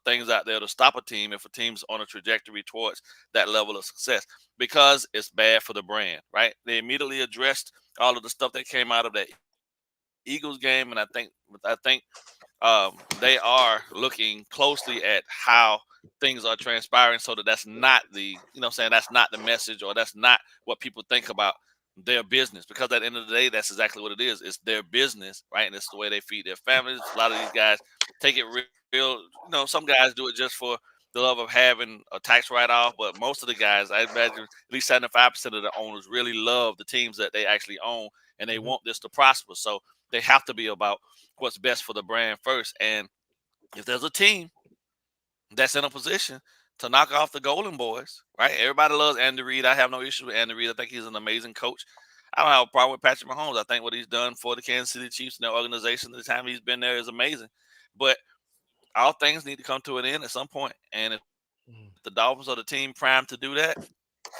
things out there to stop a team if a team's on a trajectory towards that level of success, because it's bad for the brand, right? They immediately addressed all of the stuff that came out of that Eagles game, and I think they are looking closely at how things are transpiring, so that's not the that's not the message, or that's not what people think about their business, because at the end of the day, that's exactly what it is. It's their business, right? And it's the way they feed their families. A lot of these guys take it real. Some guys do it just for the love of having a tax write-off, but most of the guys, I imagine at least 75% of the owners really love the teams that they actually own, and they want this to prosper. So they have to be about what's best for the brand first. And if there's a team that's in a position to knock off the Golden Boys, right? Everybody loves Andy Reid. I have no issue with Andy Reid. I think he's an amazing coach. I don't have a problem with Patrick Mahomes. I think what he's done for the Kansas City Chiefs and their organization, the time he's been there, is amazing. But all things need to come to an end at some point. And if the Dolphins are the team primed to do that,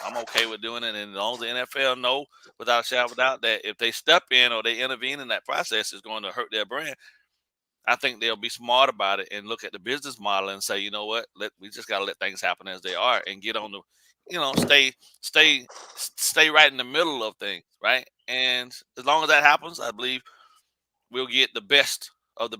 I'm okay with doing it. And as long as the NFL know without a shadow of a doubt that if they step in or they intervene in that process, it's going to hurt their brand, I think they'll be smart about it and look at the business model and say, you know what, we just got to let things happen as they are and get on the, stay right in the middle of things, right? And as long as that happens, I believe we'll get the best of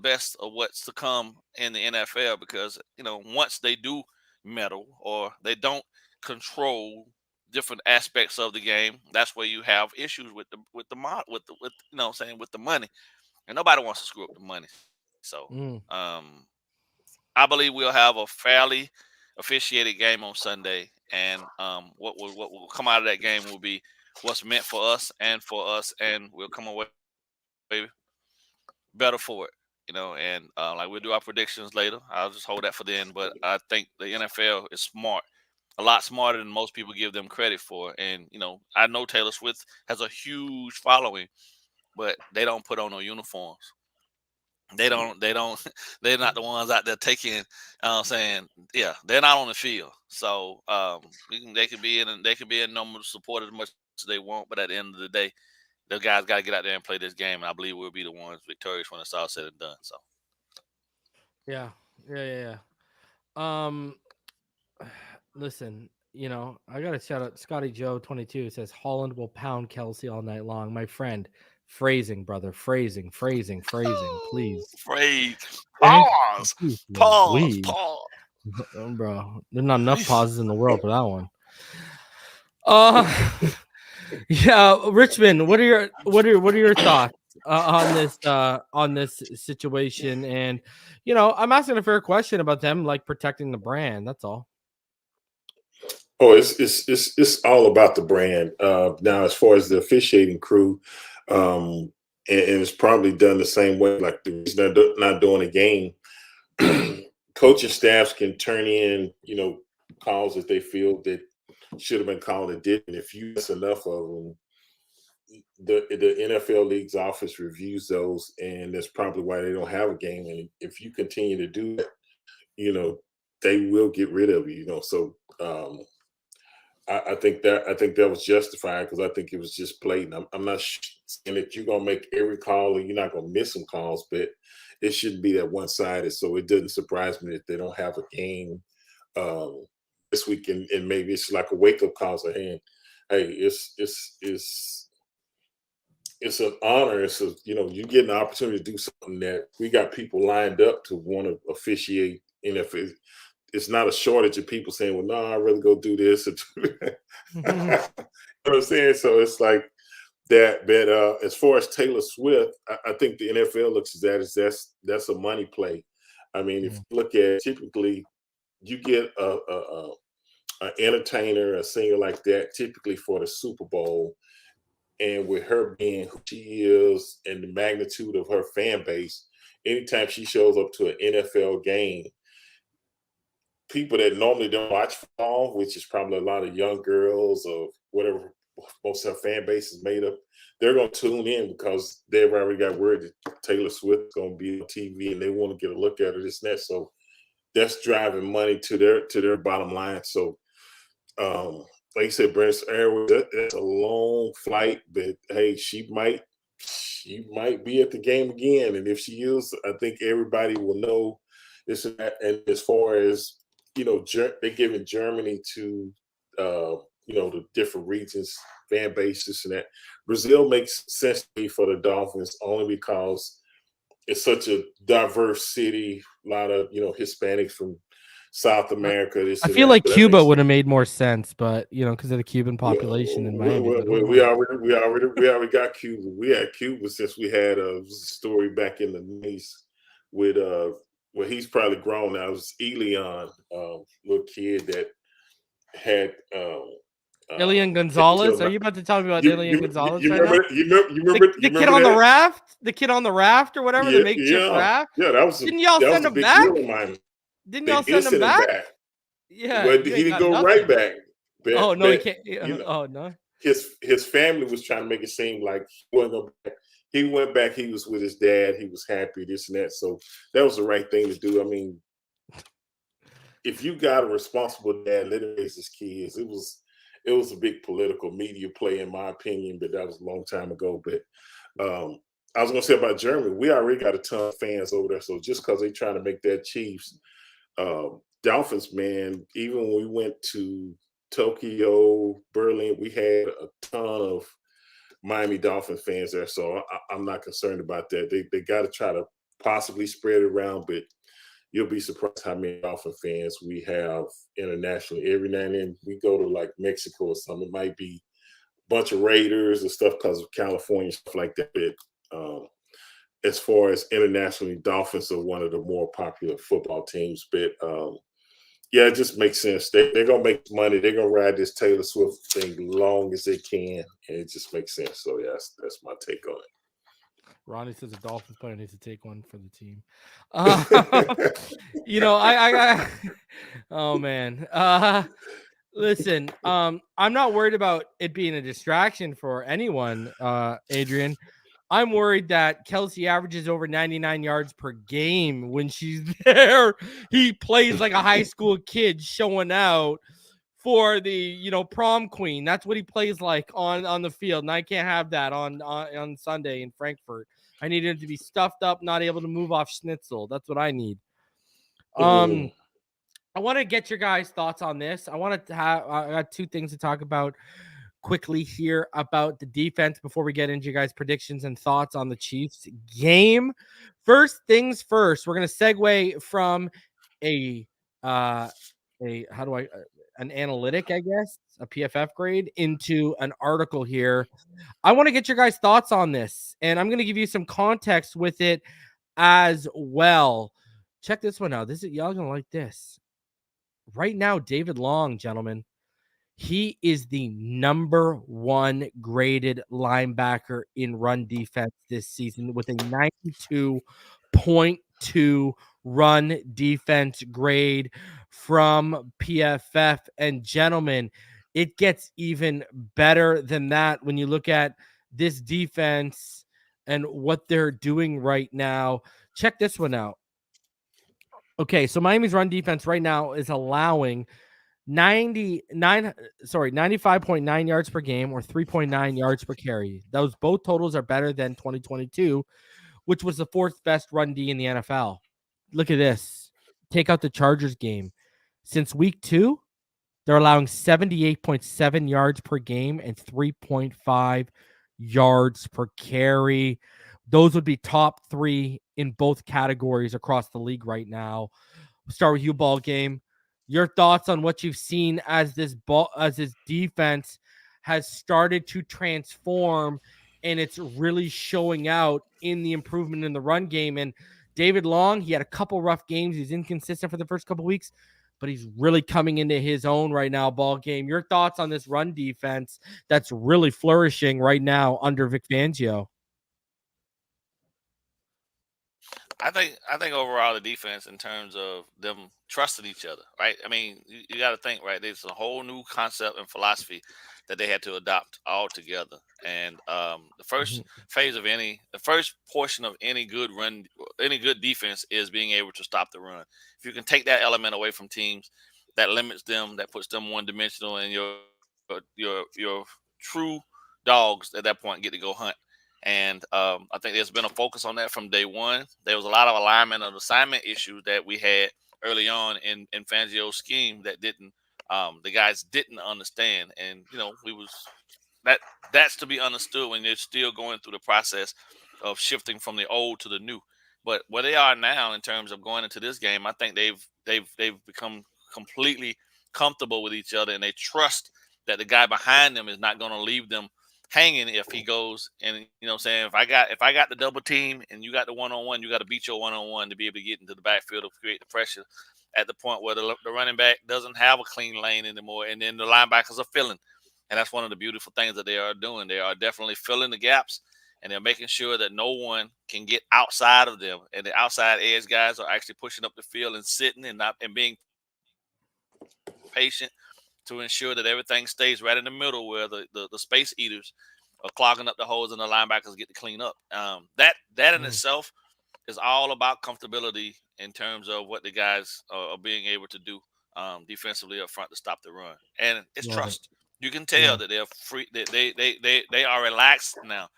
what's to come in the NFL, because once they do meddle or they don't control different aspects of the game, that's where you have issues with the money, and nobody wants to screw up the money. So I believe we'll have a fairly officiated game on Sunday, and what will come out of that game will be what's meant for us, and we'll come away better for it. And like we'll do our predictions later. I'll just hold that for then. But I think the NFL is smart, a lot smarter than most people give them credit for. And I know Taylor Swift has a huge following, but they don't put on no uniforms. They're not the ones out there taking, saying, yeah, they're not on the field. So they could be in number support as much as they want, but at the end of the day, the guys got to get out there and play this game, and I believe we'll be the ones victorious when it's all said and done. So, yeah. Listen, I got to shout out Scotty Joe 22 says Holland will pound Kelsey all night long. My friend, phrasing, brother, phrasing, please. Phrase. Pause. Bro, there's not enough pauses in the world for that one. Yeah, Richmond, what are your thoughts on this situation? And I'm asking a fair question about them like protecting the brand. That's all. Oh, it's all about the brand. Now, as far as the officiating crew, and it's probably done the same way. Like the reason they're not doing a game, coaching staffs can turn in, calls that they feel that should have been called and didn't. If you miss enough of them, the NFL League's office reviews those, and that's probably why they don't have a game. And if you continue to do that, they will get rid of you. So I think that was justified, because I think it was just blatant. I'm not saying that you're gonna make every call or you're not gonna miss some calls, but it shouldn't be that one-sided. So it doesn't surprise me that they don't have a game this week, and maybe it's like a wake-up call saying, hey, it's an honor. It's you get an opportunity to do something that we got people lined up to want to officiate. And if it's not a shortage of people saying, well, no, I'd rather go do this or do that. You know what I'm saying? So it's like that. But as far as Taylor Swift, I think the NFL looks at that as that's a money play. I mean, if you look at typically, you get a entertainer, a singer like that, typically for the Super Bowl. And with her being who she is and the magnitude of her fan base, anytime she shows up to an NFL game, people that normally don't watch football, which is probably a lot of young girls or whatever most of her fan base is made up, they're going to tune in because they've already got word that Taylor Swift is going to be on TV and they want to get a look at her, this and that. So that's driving money to their bottom line. So, like you said, Brent's Airways, that's a long flight, but hey, she might be at the game again. And if she is, I think everybody will know this and that. And as far as, they're giving Germany to, the different regions, fan bases and that. Brazil makes sense to me for the Dolphins only because it's such a diverse city, a lot of, Hispanics from South America. I feel like Cuba would have made more sense, but because of the Cuban population in Miami. We already got Cuba. We had Cuba since we had a story back in the 90s with well, he's probably grown now. It was Elion, little kid that had Elian Gonzalez. Are you about to tell me about Elian Gonzalez? You remember the kid on the raft? The kid on the raft or whatever, the makeshift raft? Yeah, that was Didn't y'all send him back? Didn't y'all send him back? Yeah, but he didn't go right back. Oh no, he can't. Oh no. His family was trying to make it seem like he wasn't going back. He went back. He was with his dad. He was happy, this and that. So that was the right thing to do. I mean, if you got a responsible dad, let him raise his kids. It was a big political media play, in my opinion, but that was a long time ago. But I was going to say about Germany, we already got a ton of fans over there. So just because they're trying to make that Chiefs, Dolphins, man, even when we went to Tokyo, Berlin, we had a ton of Miami Dolphin fans there. So I'm not concerned about that. They got to try to possibly spread it around, but you'll be surprised how many Dolphin fans we have internationally. Every now and then we go to like Mexico or something. It might be a bunch of Raiders and stuff because of California, stuff like that. But as far as internationally, Dolphins are one of the more popular football teams. But yeah, it just makes sense. They're going to make money. They're going to ride this Taylor Swift thing long as they can. And it just makes sense. So, yeah, that's my take on it. Ronnie says a Dolphins player needs to take one for the team. Oh man. Listen, I'm not worried about it being a distraction for anyone, Adrian. I'm worried that Kelsey averages over 99 yards per game when she's there. He plays like a high school kid showing out for the prom queen. That's what he plays like on the field, and I can't have that on Sunday in Frankfurt. I need him to be stuffed up, not able to move off schnitzel. That's what I need. I want to get your guys' thoughts on this. I got two things to talk about quickly here about the defense before we get into your guys' predictions and thoughts on the Chiefs game. First things first, we're going to segue from an analytic, I guess, a PFF grade, into an article here. I want to get your guys' thoughts on this, and I'm going to give you some context with it as well. Check this one out. Y'all going to like this. Right now, David Long, gentlemen, he is the number one graded linebacker in run defense this season with a 92.2 run defense grade from PFF. And gentlemen, it gets even better than that when you look at this defense and what they're doing right now. Check this one out. Okay, so Miami's run defense right now is allowing 95.9 yards per game or 3.9 yards per carry. Those both totals are better than 2022, which was the fourth best run D in the NFL. Look at this. Take out the Chargers game. Since week 2, They're allowing 78.7 yards per game and 3.5 yards per carry. Those would be top 3 in both categories across the league right now. We'll start with you, BallGame. Your thoughts on what you've seen as this defense has started to transform, and it's really showing out in the improvement in the run game. And David Long, he had a couple rough games. He's inconsistent for the first couple weeks, but he's really coming into his own right now, BallGame. Your thoughts on this run defense that's really flourishing right now under Vic Fangio? I think overall the defense, in terms of them trusting each other, right? I mean, you got to think, right? There's a whole new concept and philosophy that they had to adopt all together. And the first the first portion of any good defense is being able to stop the run. If you can take that element away from teams, that limits them, that puts them one dimensional, and your true dogs at that point get to go hunt. And I think there's been a focus on that from day one. There was a lot of alignment and assignment issues that we had early on in Fangio's scheme that the guys didn't understand. And, that's to be understood when they're still going through the process of shifting from the old to the new. But where they are now in terms of going into this game, I think they've become completely comfortable with each other, and they trust that the guy behind them is not going to leave them hanging if he goes. And saying, if I got the double team and you got the one-on-one, you got to beat your one-on-one to be able to get into the backfield to create the pressure at the point where the running back doesn't have a clean lane anymore, and then the linebackers are filling. And that's one of the beautiful things that they are doing. They are definitely filling the gaps, and they're making sure that no one can get outside of them. And the outside edge guys are actually pushing up the field and sitting and being patient to ensure that everything stays right in the middle, where the space eaters are clogging up the holes and the linebackers get to clean up. That in itself is all about comfortability in terms of what the guys are being able to do defensively up front to stop the run. And it's trust. You can tell that they're free. That they are relaxed now.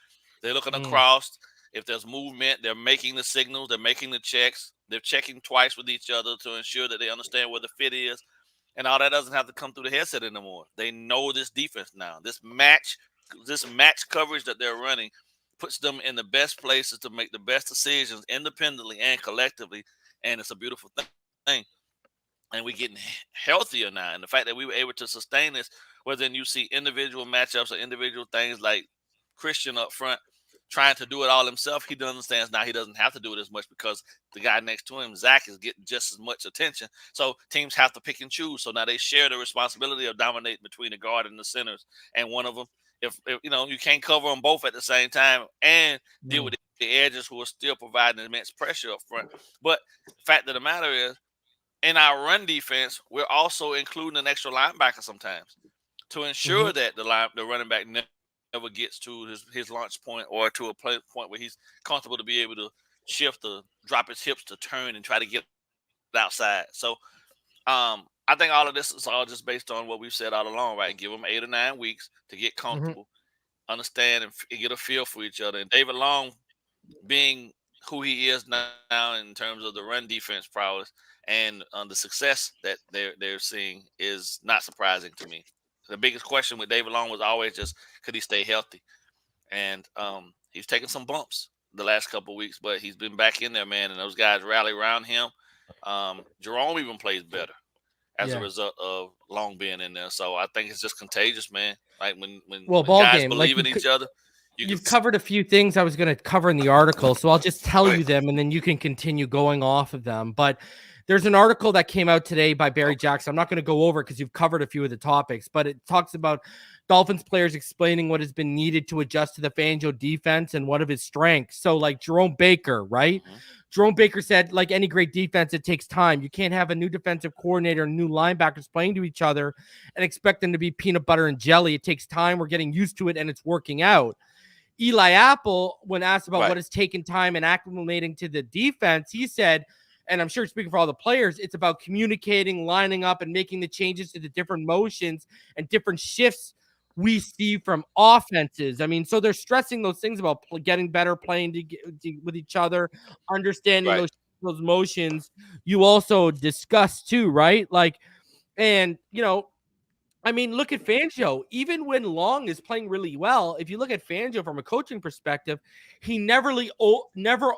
They're looking across. If there's movement, they're making the signals. They're making the checks. They're checking twice with each other to ensure that they understand where the fit is. And all that doesn't have to come through the headset anymore. They know this defense now. This match coverage that they're running puts them in the best places to make the best decisions independently and collectively. And it's a beautiful thing. And we're getting healthier now. And the fact that we were able to sustain this, whether you see individual matchups or individual things like Christian up front trying to do it all himself, he understands now he doesn't have to do it as much because the guy next to him, Zach, is getting just as much attention. So teams have to pick and choose. So now they share the responsibility of dominating between the guard and the centers. And one of them, if you can't cover them both at the same time and deal with the edges who are still providing immense pressure up front. But the fact of the matter is, in our run defense, we're also including an extra linebacker sometimes to ensure that the running back never gets to his launch point or to a point where he's comfortable to be able to shift or drop his hips to turn and try to get outside. So I think all of this is all just based on what we've said all along, right? Give them 8 or 9 weeks to get comfortable, understand, and get a feel for each other. And David Long, being who he is now in terms of the run defense prowess and the success that they're seeing, is not surprising to me. The biggest question with David Long was always just, could he stay healthy? And he's taken some bumps the last couple of weeks, but he's been back in there, man. And those guys rally around him. Jerome even plays better as a result of Long being in there. So I think it's just contagious, man. Like when guys believe in each other. You've covered a few things I was going to cover in the article, so I'll just tell you them, and then you can continue going off of them. But there's an article that came out today by Barry Jackson. I'm not going to go over it because you've covered a few of the topics, but it talks about Dolphins players explaining what has been needed to adjust to the Fangio defense and one of his strengths. So like Jerome Baker, right? Jerome Baker said, like any great defense, it takes time. You can't have a new defensive coordinator and new linebackers playing to each other and expect them to be peanut butter and jelly. It takes time. We're getting used to it, and it's working out. Eli Apple, when asked about what has taken time and acclimating to the defense, he said, and I'm sure speaking for all the players, it's about communicating, lining up, and making the changes to the different motions and different shifts we see from offenses. I mean, so they're stressing those things about getting better, playing with each other, understanding those motions. You also discussed too, right? Like, and I mean, look at Fangio. Even when Long is playing really well, if you look at Fangio from a coaching perspective, he never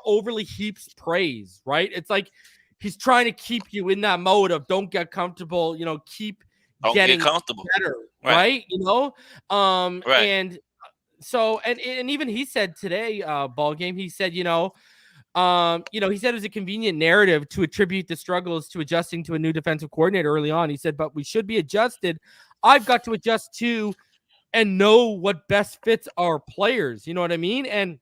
overly heaps praise, right? It's like he's trying to keep you in that mode of don't get comfortable, keep Don't get getting comfortable. better, Right. right? Right. And so and even he said today, BallGame, he said, he said it was a convenient narrative to attribute the struggles to adjusting to a new defensive coordinator early on. He said, but we should be adjusted. I've got to adjust to and know what best fits our players. You know what I mean? And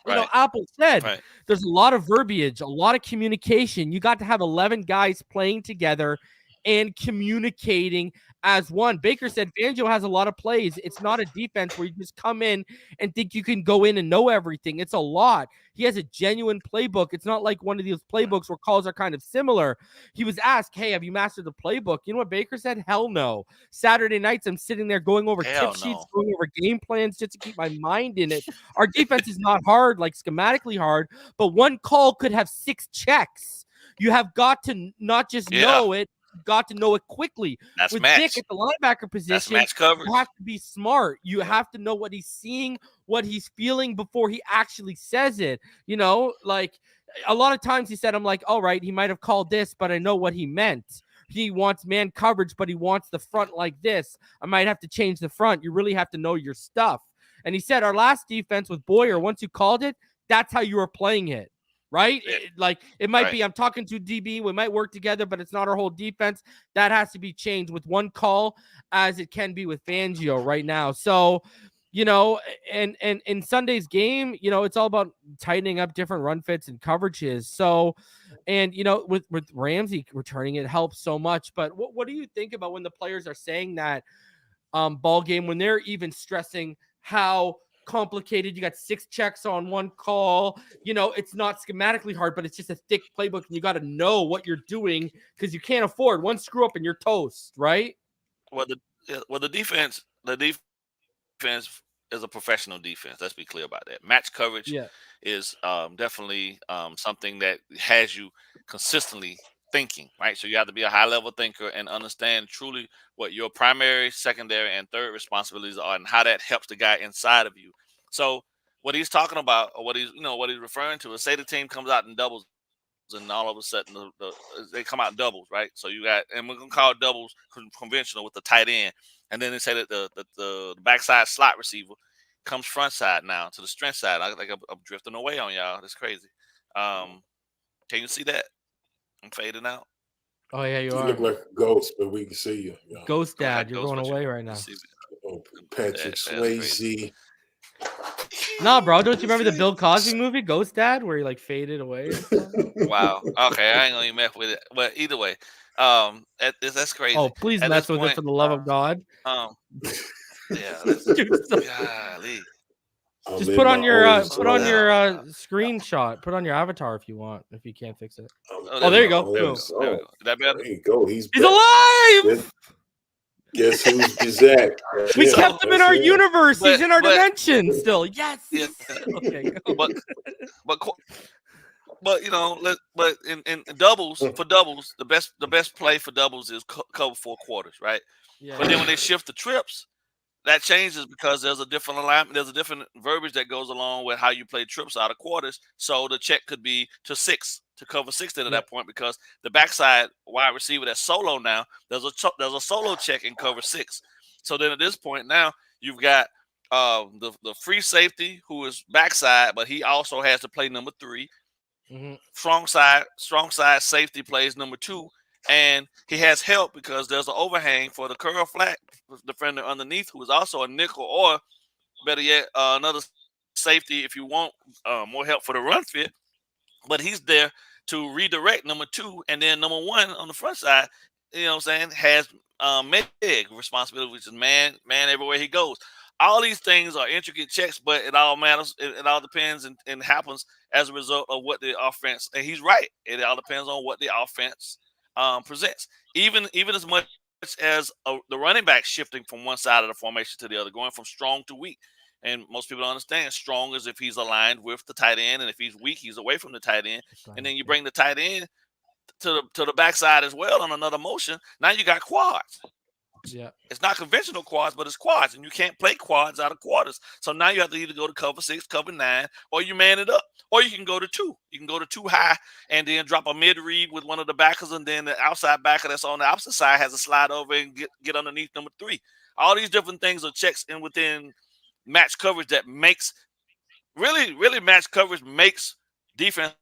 Apple said there's a lot of verbiage, a lot of communication. You got to have 11 guys playing together and communicating as one. Baker said Fangio has a lot of plays. It's not a defense where you just come in and think you can go in and know everything. It's a lot. He has a genuine playbook. It's not like one of these playbooks where calls are kind of similar. He was asked, hey, have you mastered the playbook? You know what Baker said? Hell no. Saturday nights, I'm sitting there going over tip sheets, going over game plans just to keep my mind in it. Our defense is not hard, like schematically hard, but one call could have 6 checks. You have got to not just know it, got to know it quickly. That's with match. Dick at the linebacker position, that's match coverage. You have to be smart. You have to know what he's seeing, what he's feeling before he actually says it. Like a lot of times he said, I'm like, all right, he might have called this, but I know what he meant. He wants man coverage, but he wants the front like this. I might have to change the front. You really have to know your stuff. And he said our last defense with Boyer, once you called it, that's how you were playing it. Right? It might be I'm talking to DB. We might work together, but it's not our whole defense. That has to be changed with one call as it can be with Fangio right now. So, and in Sunday's game, it's all about tightening up different run fits and coverages. So, and, with Ramsey returning, it helps so much. But what do you think about when the players are saying that BallGame, when they're even stressing how complicated, you got 6 checks on one call, it's not schematically hard, but it's just a thick playbook and you got to know what you're doing because you can't afford one screw up and you're toast, right? Well, the defense is a professional defense. Let's be clear about that. Match coverage is definitely something that has you consistently thinking, right? So you have to be a high-level thinker and understand truly what your primary, secondary, and third responsibilities are and how that helps the guy inside of you. So what he's talking about, or what he's referring to is, say the team comes out in doubles and all of a sudden they come out in doubles, right? So you got, and we're going to call doubles conventional with the tight end. And then they say that the backside slot receiver comes front side now to the strength side. I'm drifting away on y'all. That's crazy. Can you see that? I'm fading out. Oh yeah, you look like a ghost, but we can see you. Ghost Dad, you're going away right now. Oh, Patrick Swayze. Nah, bro, don't you remember the Bill Cosby movie, Ghost Dad, where he faded away? Wow. Okay, I ain't gonna even mess with it. But either way, that's crazy. Oh, please mess with it for the love of God. Yeah. Golly. Just put on your screenshot. Put on your avatar if you want. If you can't fix it. There you go. There we go. That better? There you go. He's alive. Guess who's Bizak? We kept him in our universe. He's in our dimension still. Yes. Yeah. Okay. But in doubles, for doubles, the best play for doubles is cover 4 quarters, right? Yeah. But then when they shift the trips, that changes because there's a different alignment. There's a different verbiage that goes along with how you play trips out of quarters. So the check could be to 6, to cover 6 at that point, because the backside wide receiver that's solo now, there's a solo check in cover 6. So then at this point now you've got the free safety who is backside, but he also has to play number 3. Mm-hmm. Strong side safety plays number 2. And he has help because there's an overhang for the curl flat defender underneath, who is also a nickel, or better yet, another safety if you want more help for the run fit. But he's there to redirect number 2, and then number 1 on the front side, has Meg responsibility, which is man everywhere he goes. All these things are intricate checks, but it all matters. It all depends and happens as a result of what the offense. And he's right. It all depends on what the offense presents, even as much as the running back shifting from one side of the formation to the other, going from strong to weak. And most people don't understand strong is if he's aligned with the tight end, and if he's weak, he's away from the tight end. And then you bring the tight end to the backside as well on another motion. Now you got quads. Yeah. It's not conventional quads, but it's quads, and you can't play quads out of quarters. So now you have to either go to cover 6, cover 9, or you man it up, or you can go to 2. You can go to 2 high and then drop a mid read with one of the backers, and then the outside backer that's on the opposite side has to slide over and get underneath number 3. All these different things are checks in within match coverage that makes really match coverage makes defensive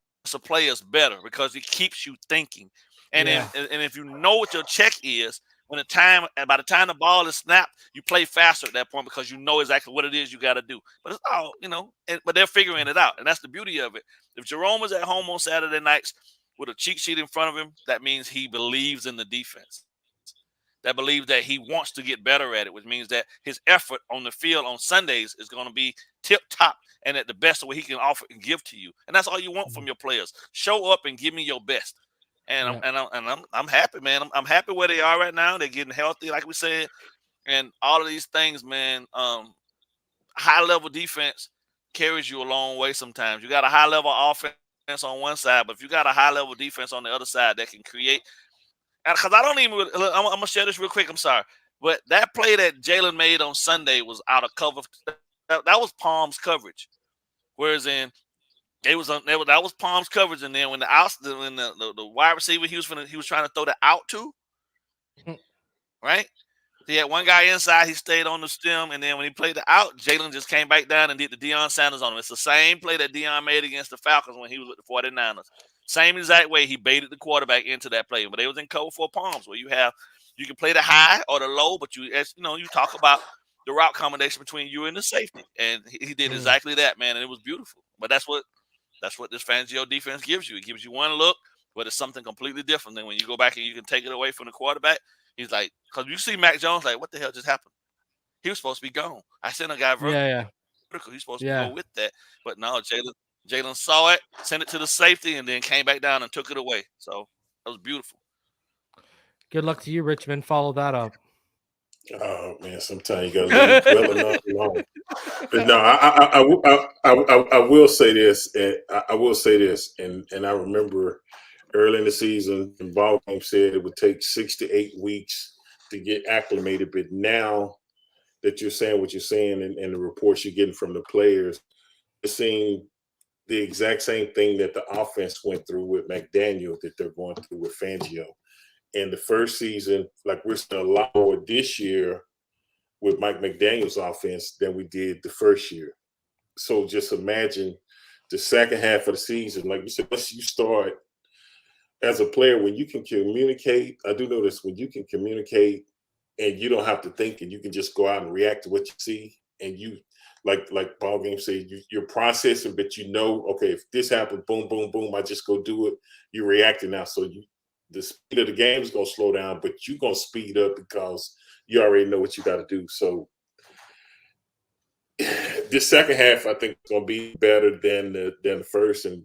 players better because it keeps you thinking. And Yeah. and if you know what your check is, by the time the ball is snapped, you play faster at that point because you know exactly what it is you got to do. But it's all, but they're figuring it out, and that's the beauty of it. If Jerome was at home on Saturday nights with a cheat sheet in front of him, that means he believes in the defense. That believes that he wants to get better at it, which means that his effort on the field on Sundays is going to be tip top and at the best of what he can offer and give to you. And that's all you want from your players. Show up and give me your best. And I'm happy, man. I'm happy where they are right now. They're getting healthy, like we said, and all of these things, man. High level defense carries you a long way. Sometimes you got a high level offense on one side, but if you got a high level defense on the other side that can create. Because I'm gonna share this real quick. I'm sorry, but that play that Jalen made on Sunday was out of cover. That was Palms coverage, whereas that was Palms coverage, and then when the wide receiver he was trying to throw the out to, right? He had one guy inside, he stayed on the stem, and then when he played the out, Jalen just came back down and did the Deion Sanders on him. It's the same play that Deion made against the Falcons when he was with the 49ers. Same exact way he baited the quarterback into that play, but they was in cover 4 Palms where you can play the high or the low, but you talk about the route combination between you and the safety, and he did exactly that, man, and it was beautiful. But that's what this Fangio defense gives you. It gives you one look, but it's something completely different than when you go back and you can take it away from the quarterback. He's like, because you see Mac Jones like, what the hell just happened? He was supposed to be gone. I sent a guy vertical. He's supposed to go with that, but no, Jalen saw it, sent it to the safety, and then came back down and took it away. So that was beautiful. Good luck to you, Richmond. Follow that up. Oh man, sometimes you gotta let it dwell enough long. But no, I will say this, and I will say this, and I remember early in the season, and BallGame said it would take 6 to 8 weeks to get acclimated. But now that you're saying what you're saying, and the reports you're getting from the players, you're seeing the exact same thing that the offense went through with McDaniel that they're going through with Fangio. In the first season, like we're seeing a lot more this year with Mike McDaniel's offense than we did the first year. So just imagine the second half of the season. Like you said, once you start as a player, when you can communicate, I do know this, when you can communicate and you don't have to think and you can just go out and react to what you see, and you, like BallGame said, you're processing, but okay, if this happens, boom, boom, boom, I just go do it. You're reacting now. So the speed of the game is going to slow down, but you're going to speed up because you already know what you got to do. So this second half, I think, is going to be better than the first. And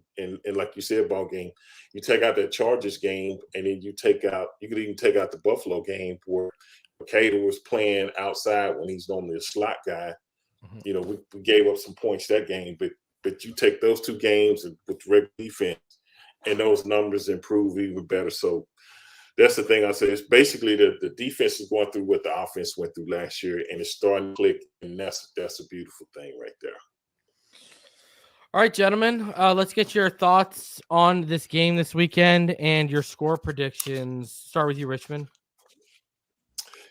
like you said, BallGame, you take out that Chargers game, and then you could even take out the Buffalo game where Cater was playing outside when he's normally a slot guy. We gave up some points that game, but you take those 2 games with regular defense, and those numbers improve even better. So that's the thing I say. It's basically the defense is going through what the offense went through last year, and it's starting to click, and that's a beautiful thing right there. All right, gentlemen, let's get your thoughts on this game this weekend and your score predictions. Start with you, Richmond.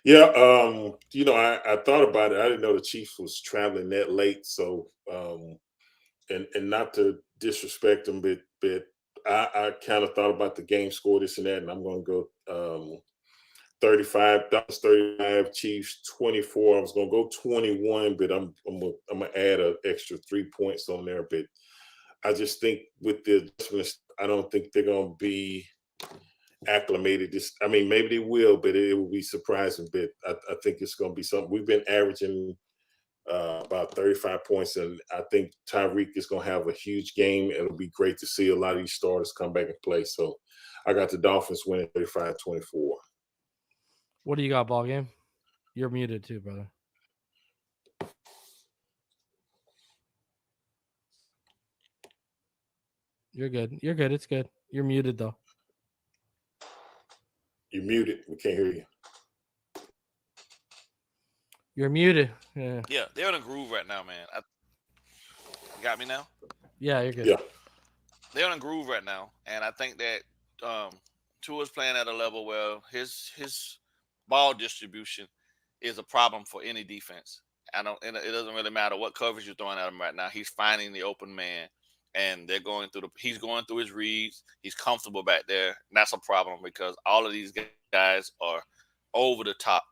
Yeah, I thought about it. I didn't know the Chiefs was traveling that late, so and not to disrespect them, but I kind of thought about the game score, this and that, and I'm going to go 35 Chiefs, 24. I was going to go 21, but I'm gonna add an extra 3 points on there. But I just think with the adjustments, I don't think they're going to be acclimated. Maybe they will, but it will be surprising. But I think it's going to be something. We've been averaging about 35 points, and I think Tyreek is going to have a huge game. It'll be great to see a lot of these starters come back and play. So I got the Dolphins winning 35-24. What do you got, BallGame? You're muted too, brother. You're good. You're good. It's good. You're muted though. You're muted. We can't hear you. You're muted. Yeah. Yeah, they're in a groove right now, man. You got me now? Yeah, you're good. Yeah. They're in a groove right now, and I think that Tua's playing at a level where his ball distribution is a problem for any defense. And it doesn't really matter what coverage you're throwing at him right now. He's finding the open man, and he's going through his reads. He's comfortable back there. And that's a problem because all of these guys are over the top,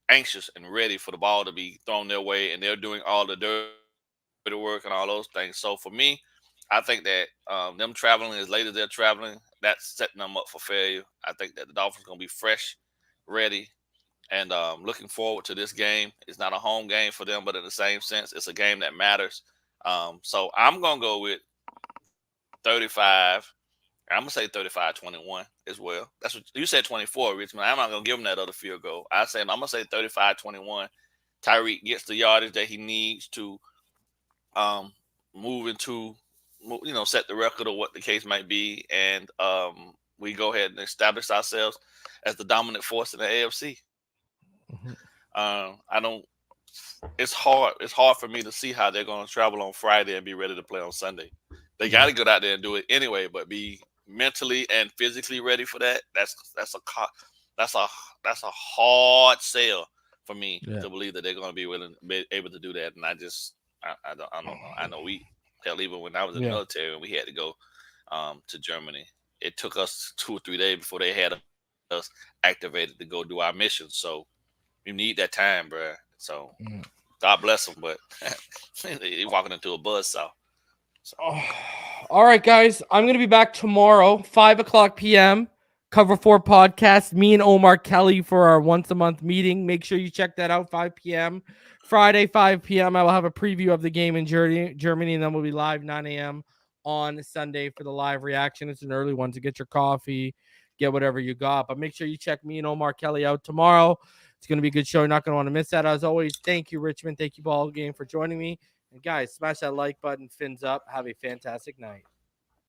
anxious and ready for the ball to be thrown their way, and they're doing all the dirty work and all those things. So for me, I think that them traveling as late as they're traveling, that's setting them up for failure. I think that the Dolphins are going to be fresh, ready, and looking forward to this game. It's not a home game for them, but in the same sense, it's a game that matters. So I'm going to go with 35. I'm going to say 35-21 as well. That's what you said, 24, Richmond. I'm not going to give them that other field goal. I'm going to say 35-21. Tyreek gets the yardage that he needs to move into, set the record or what the case might be. And we go ahead and establish ourselves as the dominant force in the AFC. It's hard for me to see how they're going to travel on Friday and be ready to play on Sunday. They got to get out there and do it anyway, but be mentally and physically ready for that. That's a hard sell for me to believe that they're going to be able to do that. And I don't know. I know even when I was in the military and we had to go to Germany, it took us 2 or 3 days before they had us activated to go do our mission. So you need that time, bro. So God bless them, but you're walking into a buzzsaw. So. All right, guys. I'm going to be back tomorrow, 5:00 p.m. Cover 4 podcast. Me and Omar Kelly for our once-a-month meeting. Make sure you check that out, 5 p.m. Friday, 5 p.m. I will have a preview of the game in Germany, and then we'll be live 9 a.m. on Sunday for the live reaction. It's an early one to get your coffee, get whatever you got. But make sure you check me and Omar Kelly out tomorrow. It's going to be a good show. You're not going to want to miss that. As always, thank you, Richmond. Thank you, BallGame, for joining me. And guys, smash that like button, fins up. Have a fantastic night.